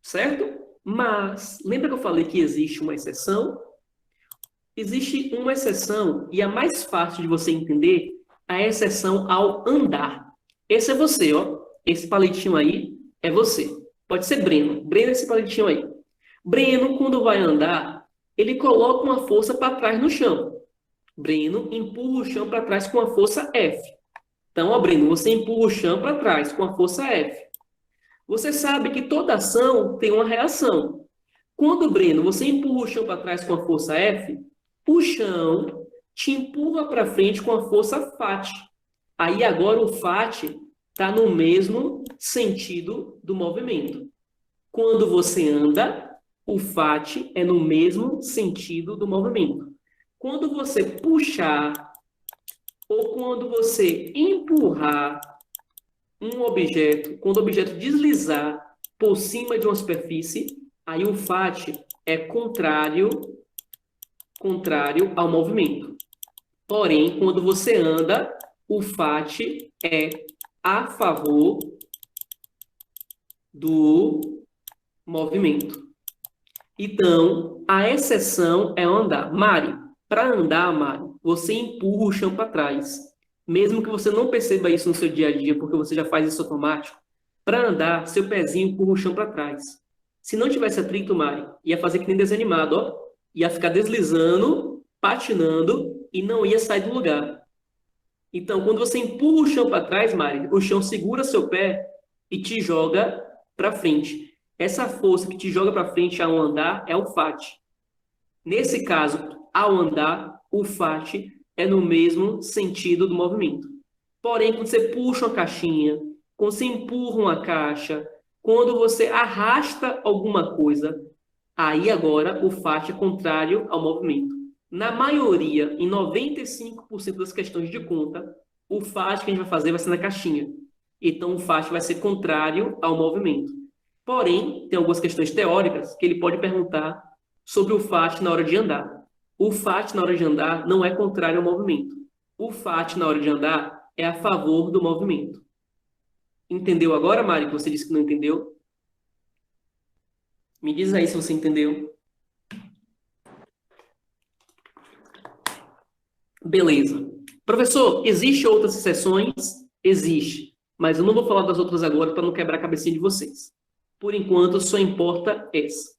Certo? Mas, lembra que eu falei que existe uma exceção? Existe uma exceção, e a mais fácil de você entender, a exceção ao andar. Esse é você, ó. Esse palitinho aí é você. Pode ser Breno. Breno é esse palitinho aí. Breno, quando vai andar, ele coloca uma força para trás no chão. Breno empurra o chão para trás com a força F. Então, ó, Breno, você empurra o chão para trás com a força F. Você sabe que toda ação tem uma reação. Quando, Breno, você empurra o chão para trás com a força F, o chão te empurra para frente com a força FAT. Aí agora o FAT está no mesmo sentido do movimento. Quando você anda, o FAT é no mesmo sentido do movimento. Quando você puxar ou quando você empurrar um objeto, quando o objeto deslizar por cima de uma superfície, aí o FAT é contrário ao movimento. Porém, quando você anda, o FAT é a favor do movimento. Então, a exceção é andar. Mari, para andar, Mari, você empurra o chão para trás. Mesmo que você não perceba isso no seu dia a dia, porque você já faz isso automático, para andar, seu pezinho empurra o chão para trás. Se não tivesse atrito, Mari, ia fazer que nem desanimado, ó. Ia ficar deslizando, patinando e não ia sair do lugar. Então, quando você empurra o chão para trás, Mari, o chão segura seu pé e te joga para frente. Essa força que te joga para frente ao andar é o FAT. Nesse caso, ao andar, o FAT é no mesmo sentido do movimento. Porém, quando você puxa uma caixinha, quando você empurra uma caixa, quando você arrasta alguma coisa, aí agora o FAT é contrário ao movimento. Na maioria, em 95% das questões de conta, o FAT que a gente vai fazer vai ser na caixinha. Então, o FAT vai ser contrário ao movimento. Porém, tem algumas questões teóricas que ele pode perguntar sobre o FAT na hora de andar. O FAT na hora de andar não é contrário ao movimento. O FAT na hora de andar é a favor do movimento. Entendeu agora, Mari, que você disse que não entendeu? Me diz aí se você entendeu. Beleza. Professor, existem outras exceções? Existe. Mas eu não vou falar das outras agora para não quebrar a cabecinha de vocês. Por enquanto, só importa essa.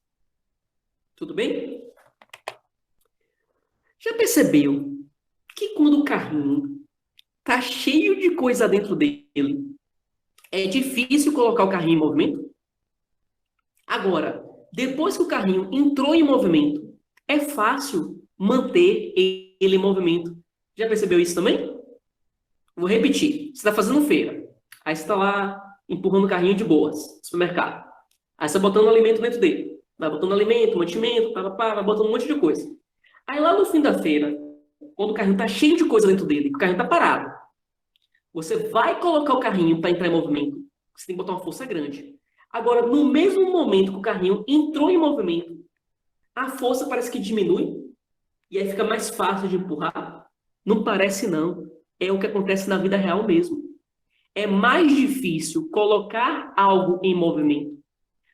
Tudo bem? Já percebeu que quando o carrinho tá cheio de coisa dentro dele, é difícil colocar o carrinho em movimento? Agora, depois que o carrinho entrou em movimento, é fácil manter ele em movimento. Já percebeu isso também? Vou repetir. Você está fazendo feira. Aí você está lá empurrando o carrinho de boas no supermercado. Aí você está botando alimento dentro dele. vai botando alimento, mantimento, vai botando um monte de coisa. Aí lá no fim da feira, quando o carrinho tá cheio de coisa dentro dele, o carrinho tá parado, você vai colocar o carrinho para entrar em movimento, você tem que botar uma força grande. Agora, no mesmo momento que o carrinho entrou em movimento, a força parece que diminui, e aí fica mais fácil de empurrar. Não parece, não. É o que acontece na vida real mesmo. É mais difícil colocar algo em movimento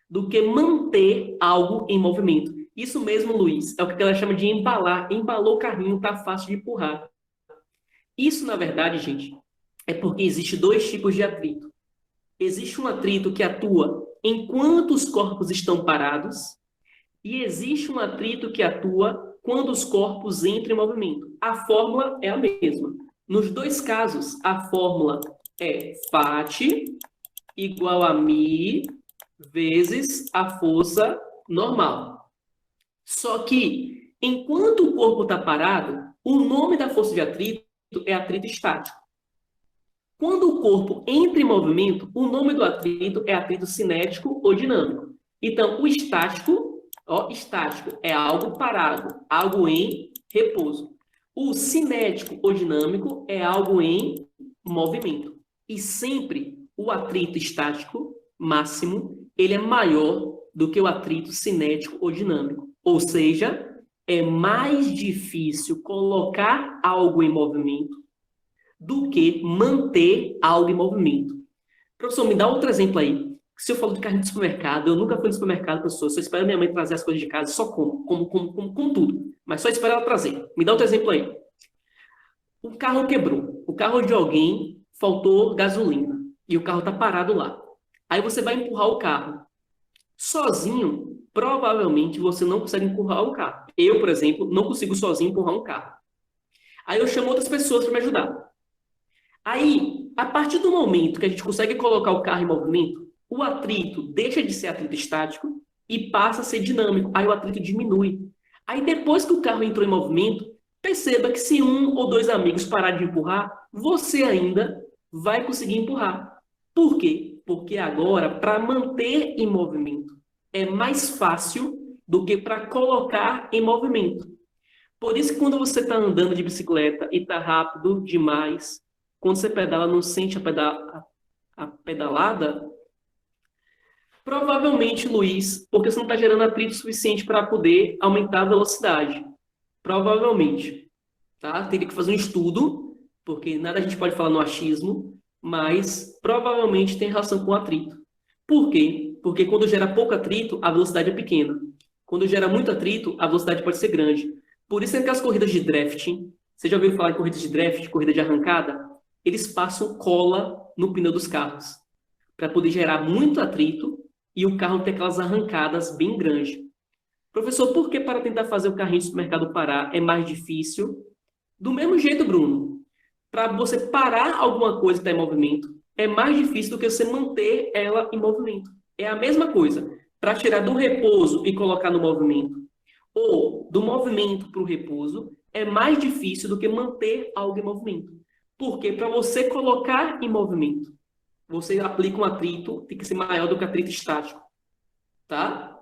do que manter algo em movimento. Isso mesmo, Luiz, é o que ela chama de embalar. Embalou o carrinho, tá fácil de empurrar. Isso, na verdade, gente, é porque existe dois tipos de atrito. Existe um atrito que atua enquanto os corpos estão parados e existe um atrito que atua quando os corpos entram em movimento. A fórmula é a mesma. Nos dois casos, a fórmula é Φ igual a μ vezes a força normal. Só que, enquanto o corpo está parado, o nome da força de atrito é atrito estático. Quando o corpo entra em movimento, o nome do atrito é atrito cinético ou dinâmico. Então, o estático, estático é algo parado, algo em repouso. O cinético ou dinâmico é algo em movimento. E sempre o atrito estático máximo, ele é maior do que o atrito cinético ou dinâmico. Ou seja, é mais difícil colocar algo em movimento do que manter algo em movimento. Professor, me dá outro exemplo aí. Se eu falo de carrinho de supermercado, eu nunca fui no supermercado, professor. Só espero minha mãe trazer as coisas de casa, só como tudo. Mas só espero ela trazer. Me dá outro exemplo aí. O carro quebrou. O carro de alguém faltou gasolina. E o carro está parado lá. Aí você vai empurrar o carro. Sozinho, provavelmente você não consegue empurrar o carro. Eu, por exemplo, não consigo sozinho empurrar um carro. Aí eu chamo outras pessoas para me ajudar. Aí, a partir do momento que a gente consegue colocar o carro em movimento, o atrito deixa de ser atrito estático e passa a ser dinâmico. Aí o atrito diminui. Aí depois que o carro entrou em movimento, perceba que se um ou dois amigos pararem de empurrar, você ainda vai conseguir empurrar. Por quê? Porque agora, para manter em movimento, é mais fácil do que para colocar em movimento. Por isso que quando você está andando de bicicleta e está rápido demais, quando você pedala, não sente a pedalada, provavelmente, Luiz, porque você não está gerando atrito suficiente para poder aumentar a velocidade. Provavelmente. Tá? Teria que fazer um estudo, porque nada a gente pode falar no achismo, mas provavelmente tem relação com o atrito. Por quê? Porque quando gera pouco atrito, a velocidade é pequena. Quando gera muito atrito, a velocidade pode ser grande. Por isso é que as corridas de drafting, você já ouviu falar em corridas de draft, corrida de arrancada? Eles passam cola no pneu dos carros, para poder gerar muito atrito e o carro ter aquelas arrancadas bem grandes. Professor, por que para tentar fazer o carrinho de supermercado parar é mais difícil? Do mesmo jeito, Bruno, para você parar alguma coisa que está em movimento, é mais difícil do que você manter ela em movimento. É a mesma coisa. Para tirar do repouso e colocar no movimento, ou do movimento para o repouso, é mais difícil do que manter algo em movimento. Porque para você colocar em movimento, você aplica um atrito, tem que ser maior do que atrito estático. Tá?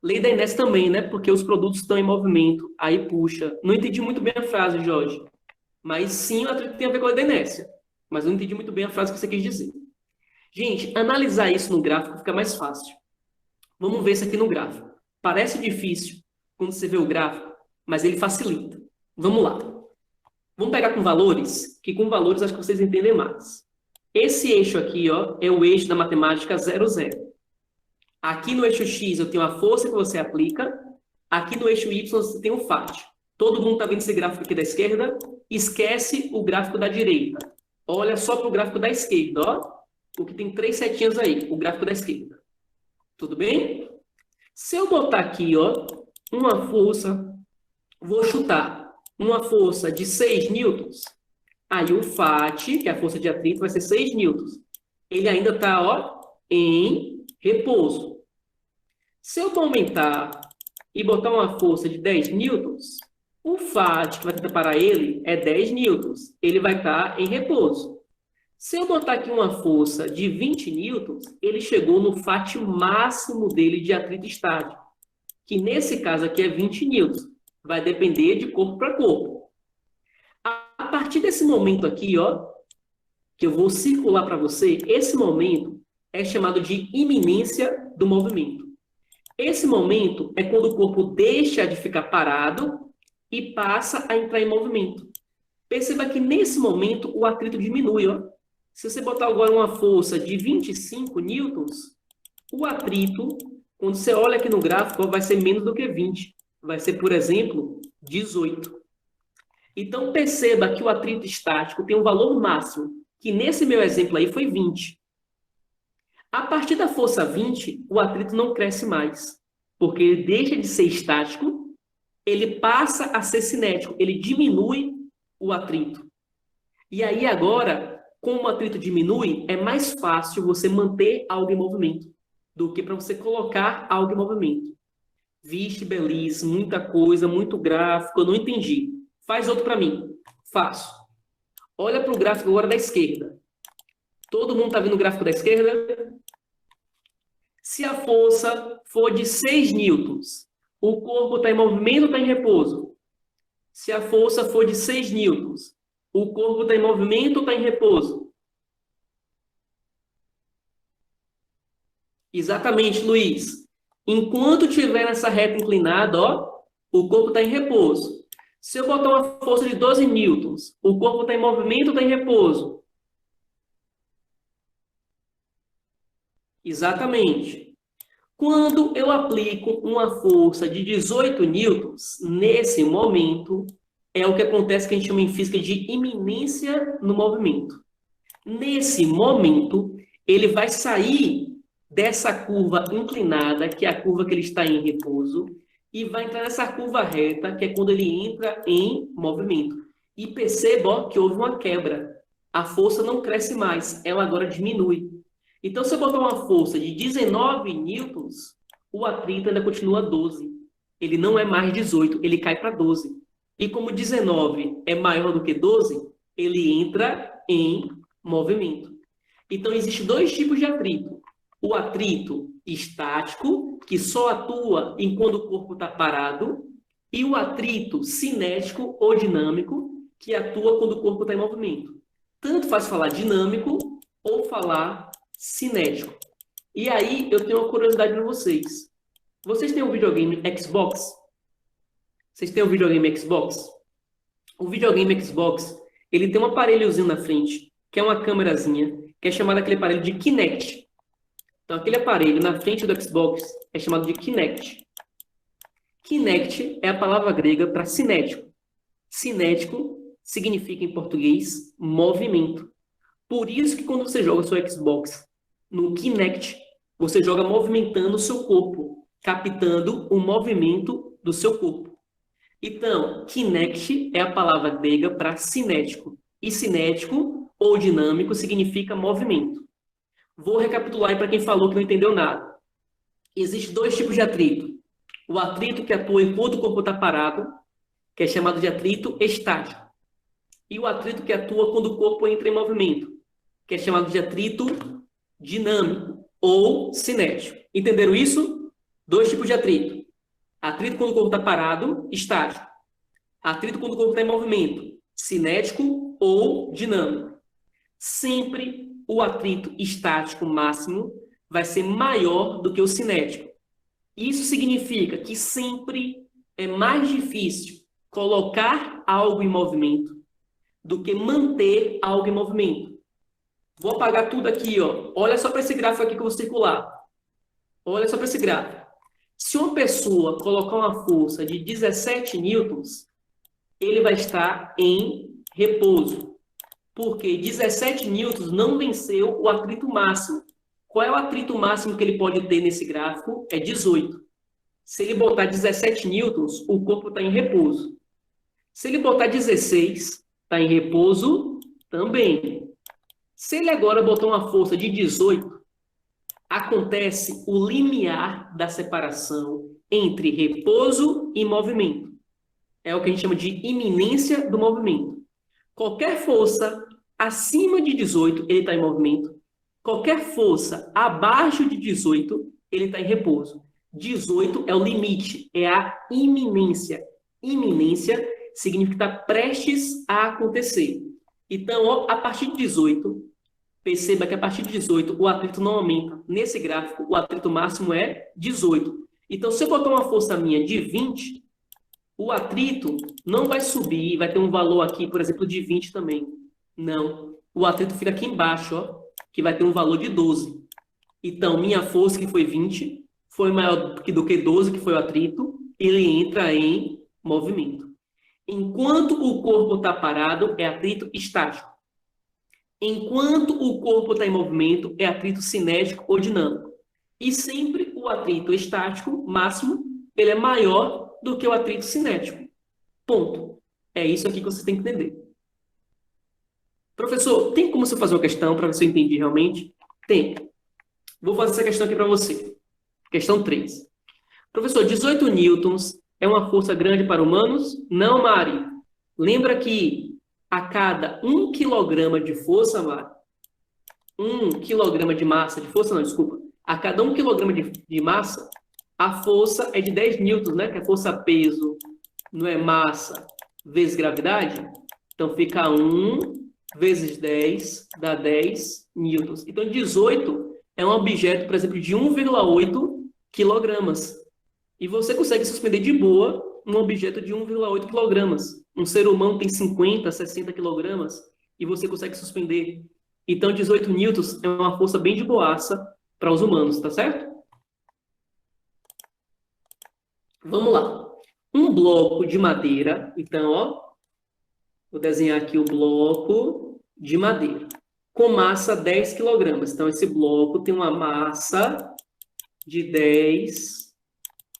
Lei da inércia também, né? Porque os produtos estão em movimento, aí puxa. Não entendi muito bem a frase, Jorge. Mas sim, o atrito tem a ver com a lei da inércia. Mas eu não entendi muito bem a frase que você quis dizer. Gente, analisar isso no gráfico fica mais fácil. Vamos ver isso aqui no gráfico. Parece difícil quando você vê o gráfico, mas ele facilita. Vamos lá. Vamos pegar com valores, que com valores acho que vocês entendem mais. Esse eixo aqui, ó, é o eixo da matemática 0, 0. Aqui no eixo X eu tenho a força que você aplica. Aqui no eixo Y você tem o FAT. Todo mundo está vendo esse gráfico aqui da esquerda? Esquece o gráfico da direita. Olha só para o gráfico da esquerda, ó. Porque tem 3 setinhas aí, o gráfico da esquerda. Tudo bem? Se eu botar aqui, ó, uma força, vou chutar, uma força de 6 newtons, aí o FAT, que é a força de atrito, vai ser 6 newtons. Ele ainda está, ó, em repouso. Se eu aumentar e botar uma força de 10 newtons, o FAT, que vai tentar parar ele, é 10 newtons. Ele vai estar em repouso. Se eu botar aqui uma força de 20 newtons, ele chegou no FAT máximo dele de atrito estático, que nesse caso aqui é 20 newtons. Vai depender de corpo para corpo. A partir desse momento aqui, ó, que eu vou circular para você, esse momento é chamado de iminência do movimento. Esse momento é quando o corpo deixa de ficar parado e passa a entrar em movimento. Perceba que nesse momento o atrito diminui, ó. Se você botar agora uma força de 25 newtons, o atrito, quando você olha aqui no gráfico, vai ser menos do que 20. Vai ser, por exemplo, 18. Então, perceba que o atrito estático tem um valor máximo, que nesse meu exemplo aí foi 20. A partir da força 20, o atrito não cresce mais, porque ele deixa de ser estático, ele passa a ser cinético, ele diminui o atrito. E aí agora, como o atrito diminui, é mais fácil você manter algo em movimento do que para você colocar algo em movimento. Vixe, Belize, muita coisa, muito gráfico, eu não entendi. Faz outro para mim. Faço. Olha para o gráfico agora da esquerda. Todo mundo está vendo o gráfico da esquerda? Se a força for de 6 newtons, o corpo está em movimento ou está em repouso? Se a força for de 6 newtons, o corpo está em movimento ou está em repouso? Exatamente, Luiz. Enquanto estiver nessa reta inclinada, ó, o corpo está em repouso. Se eu botar uma força de 12 newtons, o corpo está em movimento ou está em repouso? Exatamente. Quando eu aplico uma força de 18 newtons, nesse momento, é o que acontece que a gente chama em física de iminência no movimento. Nesse momento, ele vai sair dessa curva inclinada, que é a curva que ele está em repouso, e vai entrar nessa curva reta, que é quando ele entra em movimento. E perceba, ó, que houve uma quebra. A força não cresce mais, ela agora diminui. Então, se eu botar uma força de 19 newtons, o atrito ainda continua 12. Ele não é mais 18, ele cai para 12. E como 19 é maior do que 12, ele entra em movimento. Então, existem dois tipos de atrito. O atrito estático, que só atua enquanto o corpo está parado, e o atrito cinético ou dinâmico, que atua quando o corpo está em movimento. Tanto faz falar dinâmico ou falar cinético. E aí, eu tenho uma curiosidade para vocês. Vocês têm um videogame Xbox? Vocês têm um videogame Xbox? O videogame Xbox, ele tem um aparelhozinho na frente, que é uma câmerazinha, que é chamado aquele aparelho de Kinect. Então, aquele aparelho na frente do Xbox é chamado de Kinect. Kinect é a palavra grega para cinético. Cinético significa, em português, movimento. Por isso que quando você joga o seu Xbox no Kinect, você joga movimentando o seu corpo, captando o movimento do seu corpo. Então, Kinect é a palavra grega para cinético. E cinético ou dinâmico significa movimento. Vou recapitular aí para quem falou que não entendeu nada. Existem dois tipos de atrito. O atrito que atua enquanto o corpo está parado, que é chamado de atrito estático. E o atrito que atua quando o corpo entra em movimento, que é chamado de atrito dinâmico ou cinético. Entenderam isso? Dois tipos de atrito. Atrito quando o corpo está parado, estático. Atrito quando o corpo está em movimento, cinético ou dinâmico. Sempre o atrito estático máximo vai ser maior do que o cinético. Isso significa que sempre é mais difícil colocar algo em movimento do que manter algo em movimento. Vou apagar tudo aqui, ó. Olha só para esse gráfico aqui que eu vou circular. Olha só para esse gráfico. Se uma pessoa colocar uma força de 17 newtons, ele vai estar em repouso. Porque 17 newtons não venceu o atrito máximo. Qual é o atrito máximo que ele pode ter nesse gráfico? É 18. Se ele botar 17 newtons, o corpo está em repouso. Se ele botar 16, está em repouso também. Se ele agora botar uma força de 18, acontece o limiar da separação entre repouso e movimento. É o que a gente chama de iminência do movimento. Qualquer força acima de 18, ele está em movimento. Qualquer força abaixo de 18, ele está em repouso. 18 é o limite, é a iminência. Iminência significa que está prestes a acontecer. Então, ó, a partir de 18, perceba que a partir de 18 o atrito não aumenta. Nesse gráfico, o atrito máximo é 18. Então, se eu botar uma força minha de 20, o atrito não vai subir, vai ter um valor aqui, por exemplo, de 20 também. Não. O atrito fica aqui embaixo, ó, que vai ter um valor de 12. Então, minha força, que foi 20, foi maior do que 12, que foi o atrito, ele entra em movimento. Enquanto o corpo está parado, é atrito estático. Enquanto o corpo está em movimento, é atrito cinético ou dinâmico. E sempre o atrito estático máximo, ele é maior do que o atrito cinético. Ponto. É isso aqui que você tem que entender. Professor, tem como você fazer uma questão para ver se eu entendi realmente? Tem. Vou fazer essa questão aqui para você. Questão 3. Professor, 18 newtons é uma força grande para humanos? Não, Mari. Lembra que a cada 1 quilograma de força, Mari, 1 quilograma de massa, de força não, desculpa, a cada 1 quilograma de massa, a força é de 10 newtons, né? Que é força-peso, não é massa, vezes gravidade. Então, fica 1 vezes 10, dá 10 newtons. Então, 18 é um objeto, por exemplo, de 1,8 quilogramas. E você consegue suspender de boa um objeto de 1,8 quilogramas. Um ser humano tem 50, 60 quilogramas e você consegue suspender. Então, 18 newtons é uma força bem de boaça para os humanos, tá certo? Vamos lá. Um bloco de madeira. Então, ó, vou desenhar aqui o bloco de madeira com massa 10 quilogramas. Então, esse bloco tem uma massa de 10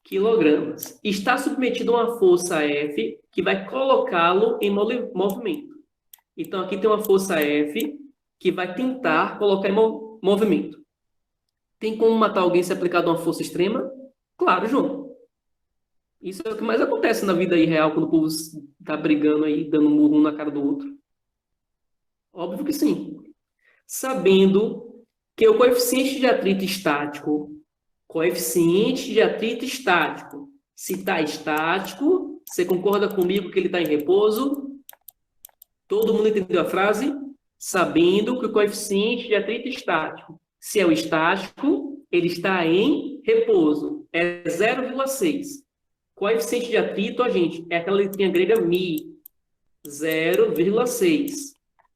quilogramas. Está submetido a uma força F que vai colocá-lo em movimento. Então, aqui tem uma força F que vai tentar colocar em movimento. Tem como matar alguém se aplicado uma força extrema? Claro, João. Isso é o que mais acontece na vida aí real, quando o povo está brigando aí, dando um murro um na cara do outro. Óbvio que sim. Sabendo que o coeficiente de atrito estático, se está estático, você concorda comigo que ele está em repouso? Todo mundo entendeu a frase? Sabendo que o coeficiente de atrito estático, se é o estático, ele está em repouso, é 0,6. Coeficiente de atrito, gente, é aquela letrinha grega mi, 0,6.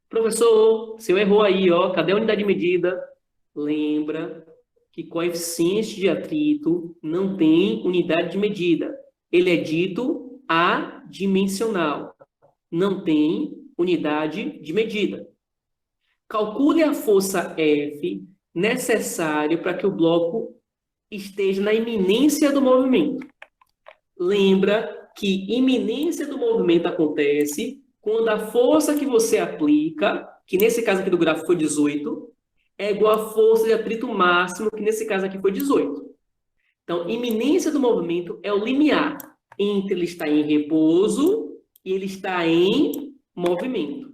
Professor, você errou aí, ó, cadê a unidade de medida? Lembra que coeficiente de atrito não tem unidade de medida. Ele é dito adimensional. Não tem unidade de medida. Calcule a força F necessária para que o bloco esteja na iminência do movimento. Lembra que iminência do movimento acontece quando a força que você aplica, que nesse caso aqui do gráfico foi 18, é igual à força de atrito máximo, que nesse caso aqui foi 18. Então, iminência do movimento é o limiar entre ele estar em repouso e ele está em movimento.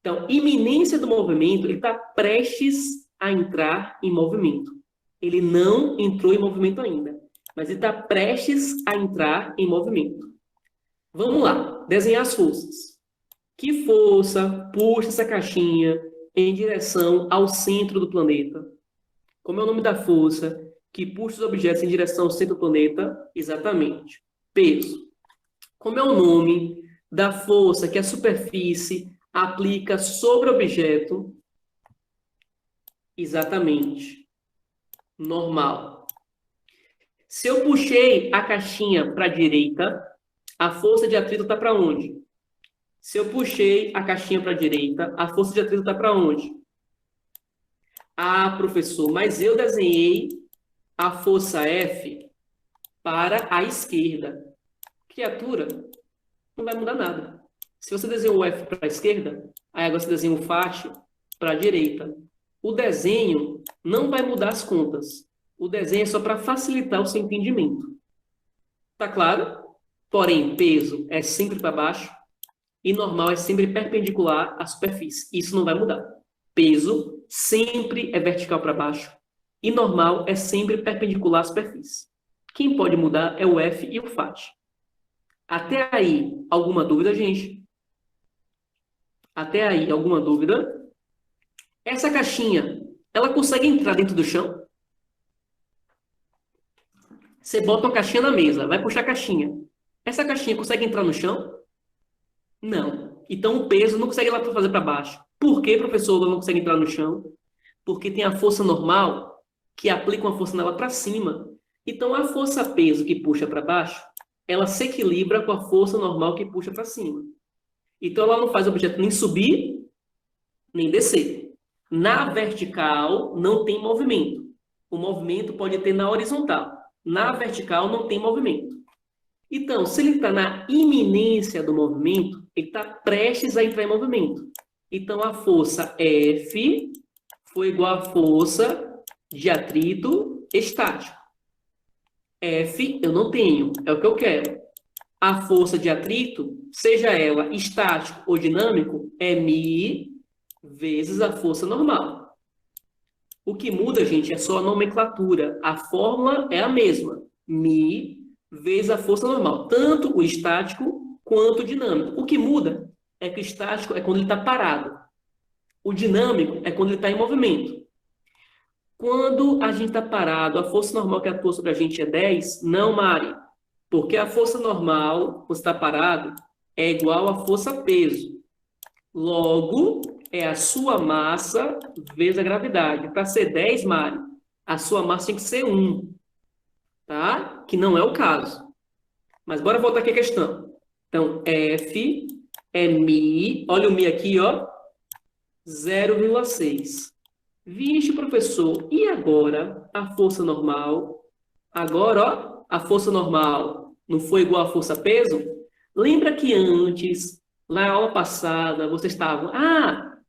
Então, iminência do movimento, ele está prestes a entrar em movimento. Ele não entrou em movimento ainda, mas ele está prestes a entrar em movimento. Vamos lá, desenhar as forças. Que força puxa essa caixinha em direção ao centro do planeta? Como é o nome da força que puxa os objetos em direção ao centro do planeta? Exatamente. Peso. Como é o nome da força que a superfície aplica sobre o objeto? Exatamente. Normal. Se eu puxei a caixinha para a direita, a força de atrito está para onde? Se eu puxei a caixinha para a direita, a força de atrito está para onde? Ah, professor, mas eu desenhei a força F para a esquerda. Criatura, não vai mudar nada. Se você desenhou o F para a esquerda, aí agora você desenha o faixa para a direita. O desenho não vai mudar as contas. O desenho é só para facilitar o seu entendimento. Tá claro? Porém, peso é sempre para baixo. e normal é sempre perpendicular à superfície. Isso não vai mudar. Peso sempre é vertical para baixo e normal é sempre perpendicular à superfície. Quem pode mudar é o F e o FAT. Até aí, alguma dúvida, gente? Até aí, alguma dúvida? Essa caixinha, ela consegue entrar dentro do chão? Você bota uma caixinha na mesa, vai puxar a caixinha. Essa caixinha consegue entrar no chão? Não. Então o peso não consegue ir lá para fazer para baixo. Por que, professor, ela não consegue entrar no chão? Porque tem a força normal que aplica uma força nela para cima. Então a força peso que puxa para baixo, ela se equilibra com a força normal que puxa para cima. Então ela não faz o objeto nem subir, nem descer. Na vertical não tem movimento. O movimento pode ter na horizontal. Na vertical não tem movimento. Então, se ele está na iminência do movimento, ele está prestes a entrar em movimento. Então, a força F foi igual à força de atrito estático. F eu não tenho, é o que eu quero. A força de atrito, seja ela estático ou dinâmico, é μ vezes a força normal. O que muda, gente, é só a nomenclatura. A fórmula é a mesma. μ vezes a força normal. Tanto o estático quanto o dinâmico. O que muda é que o estático é quando ele está parado. O dinâmico é quando ele está em movimento. Quando a gente está parado, a força normal que atua sobre a gente é 10? Não, Mari. Porque a força normal, quando está parado, é igual à força peso. Logo, é a sua massa vezes a gravidade. Para ser 10, Mari, a sua massa tem que ser 1. Tá? Que não é o caso. Mas bora voltar aqui à questão. Então, F é μ, olha o μ aqui, ó, 0,6. Vixe, professor, e agora a força normal? Agora, ó, a força normal não foi igual à força peso? Lembra que antes, na aula passada, vocês estavam,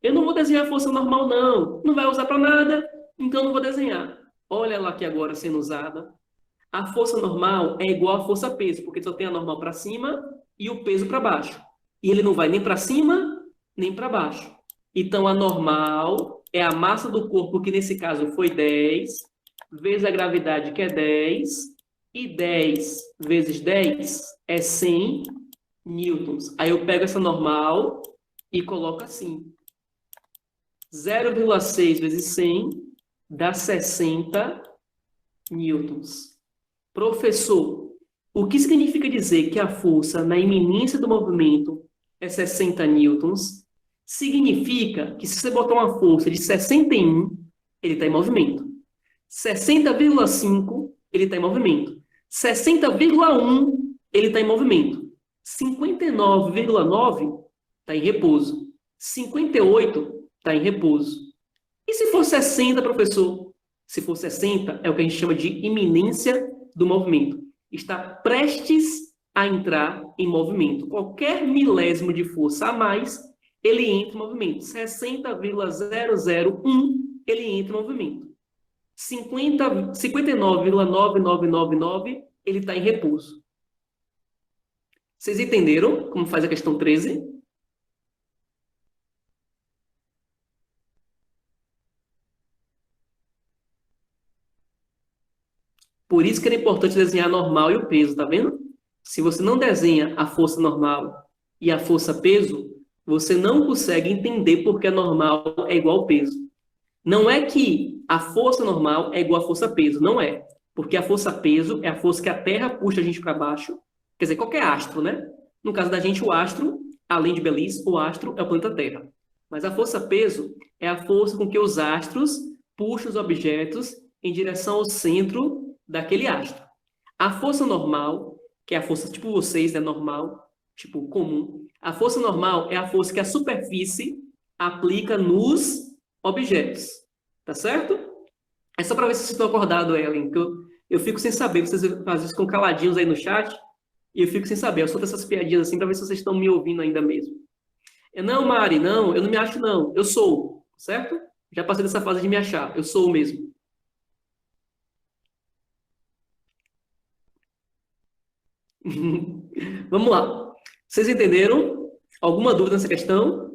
eu não vou desenhar a força normal, não. Não vai usar para nada, então não vou desenhar. Olha ela aqui agora sendo usada. A força normal é igual à força peso, porque só tem a normal para cima e o peso para baixo. E ele não vai nem para cima, nem para baixo. Então, a normal é a massa do corpo, que nesse caso foi 10, vezes a gravidade, que é 10, e 10 vezes 10 é 100 newtons. Aí eu pego essa normal e coloco assim. 0,6 vezes 100 dá 60 newtons. Professor, o que significa dizer que a força na iminência do movimento é 60 newtons? Significa que se você botar uma força de 61, ele está em movimento. 60,5, ele está em movimento. 60,1, ele está em movimento. 59,9 está em repouso. 58 está em repouso. E se for 60, professor? Se for 60, é o que a gente chama de iminência do movimento. Está prestes a entrar em movimento. Qualquer milésimo de força a mais, ele entra em movimento. 60,001, ele entra em movimento. 59,9999, ele está em repouso. Vocês entenderam como faz a questão 13? Por isso que era importante desenhar a normal e o peso, tá vendo? Se você não desenha a força normal e a força peso, você não consegue entender porque a normal é igual ao peso. Não é que a força normal é igual à força peso, não é. Porque a força peso é a força que a Terra puxa a gente para baixo. Quer dizer, qualquer astro, né? No caso da gente, o astro, além de Belize, o astro é o planeta Terra. Mas a força peso é a força com que os astros puxam os objetos em direção ao centro daquele astro. A força normal, que é a força tipo vocês, é normal, tipo comum. A força normal é a força que a superfície aplica nos objetos. Tá certo? É só para ver se vocês estão acordados, Ellen, que eu fico sem saber. Vocês às vezes ficam caladinhos aí no chat e eu fico sem saber. Eu solto essas piadinhas assim para ver se vocês estão me ouvindo ainda mesmo. Não, Mari, não, eu não me acho, não. Eu sou, certo? Já passei dessa fase de me achar. Eu sou mesmo. Vamos lá. Vocês entenderam? Alguma dúvida nessa questão?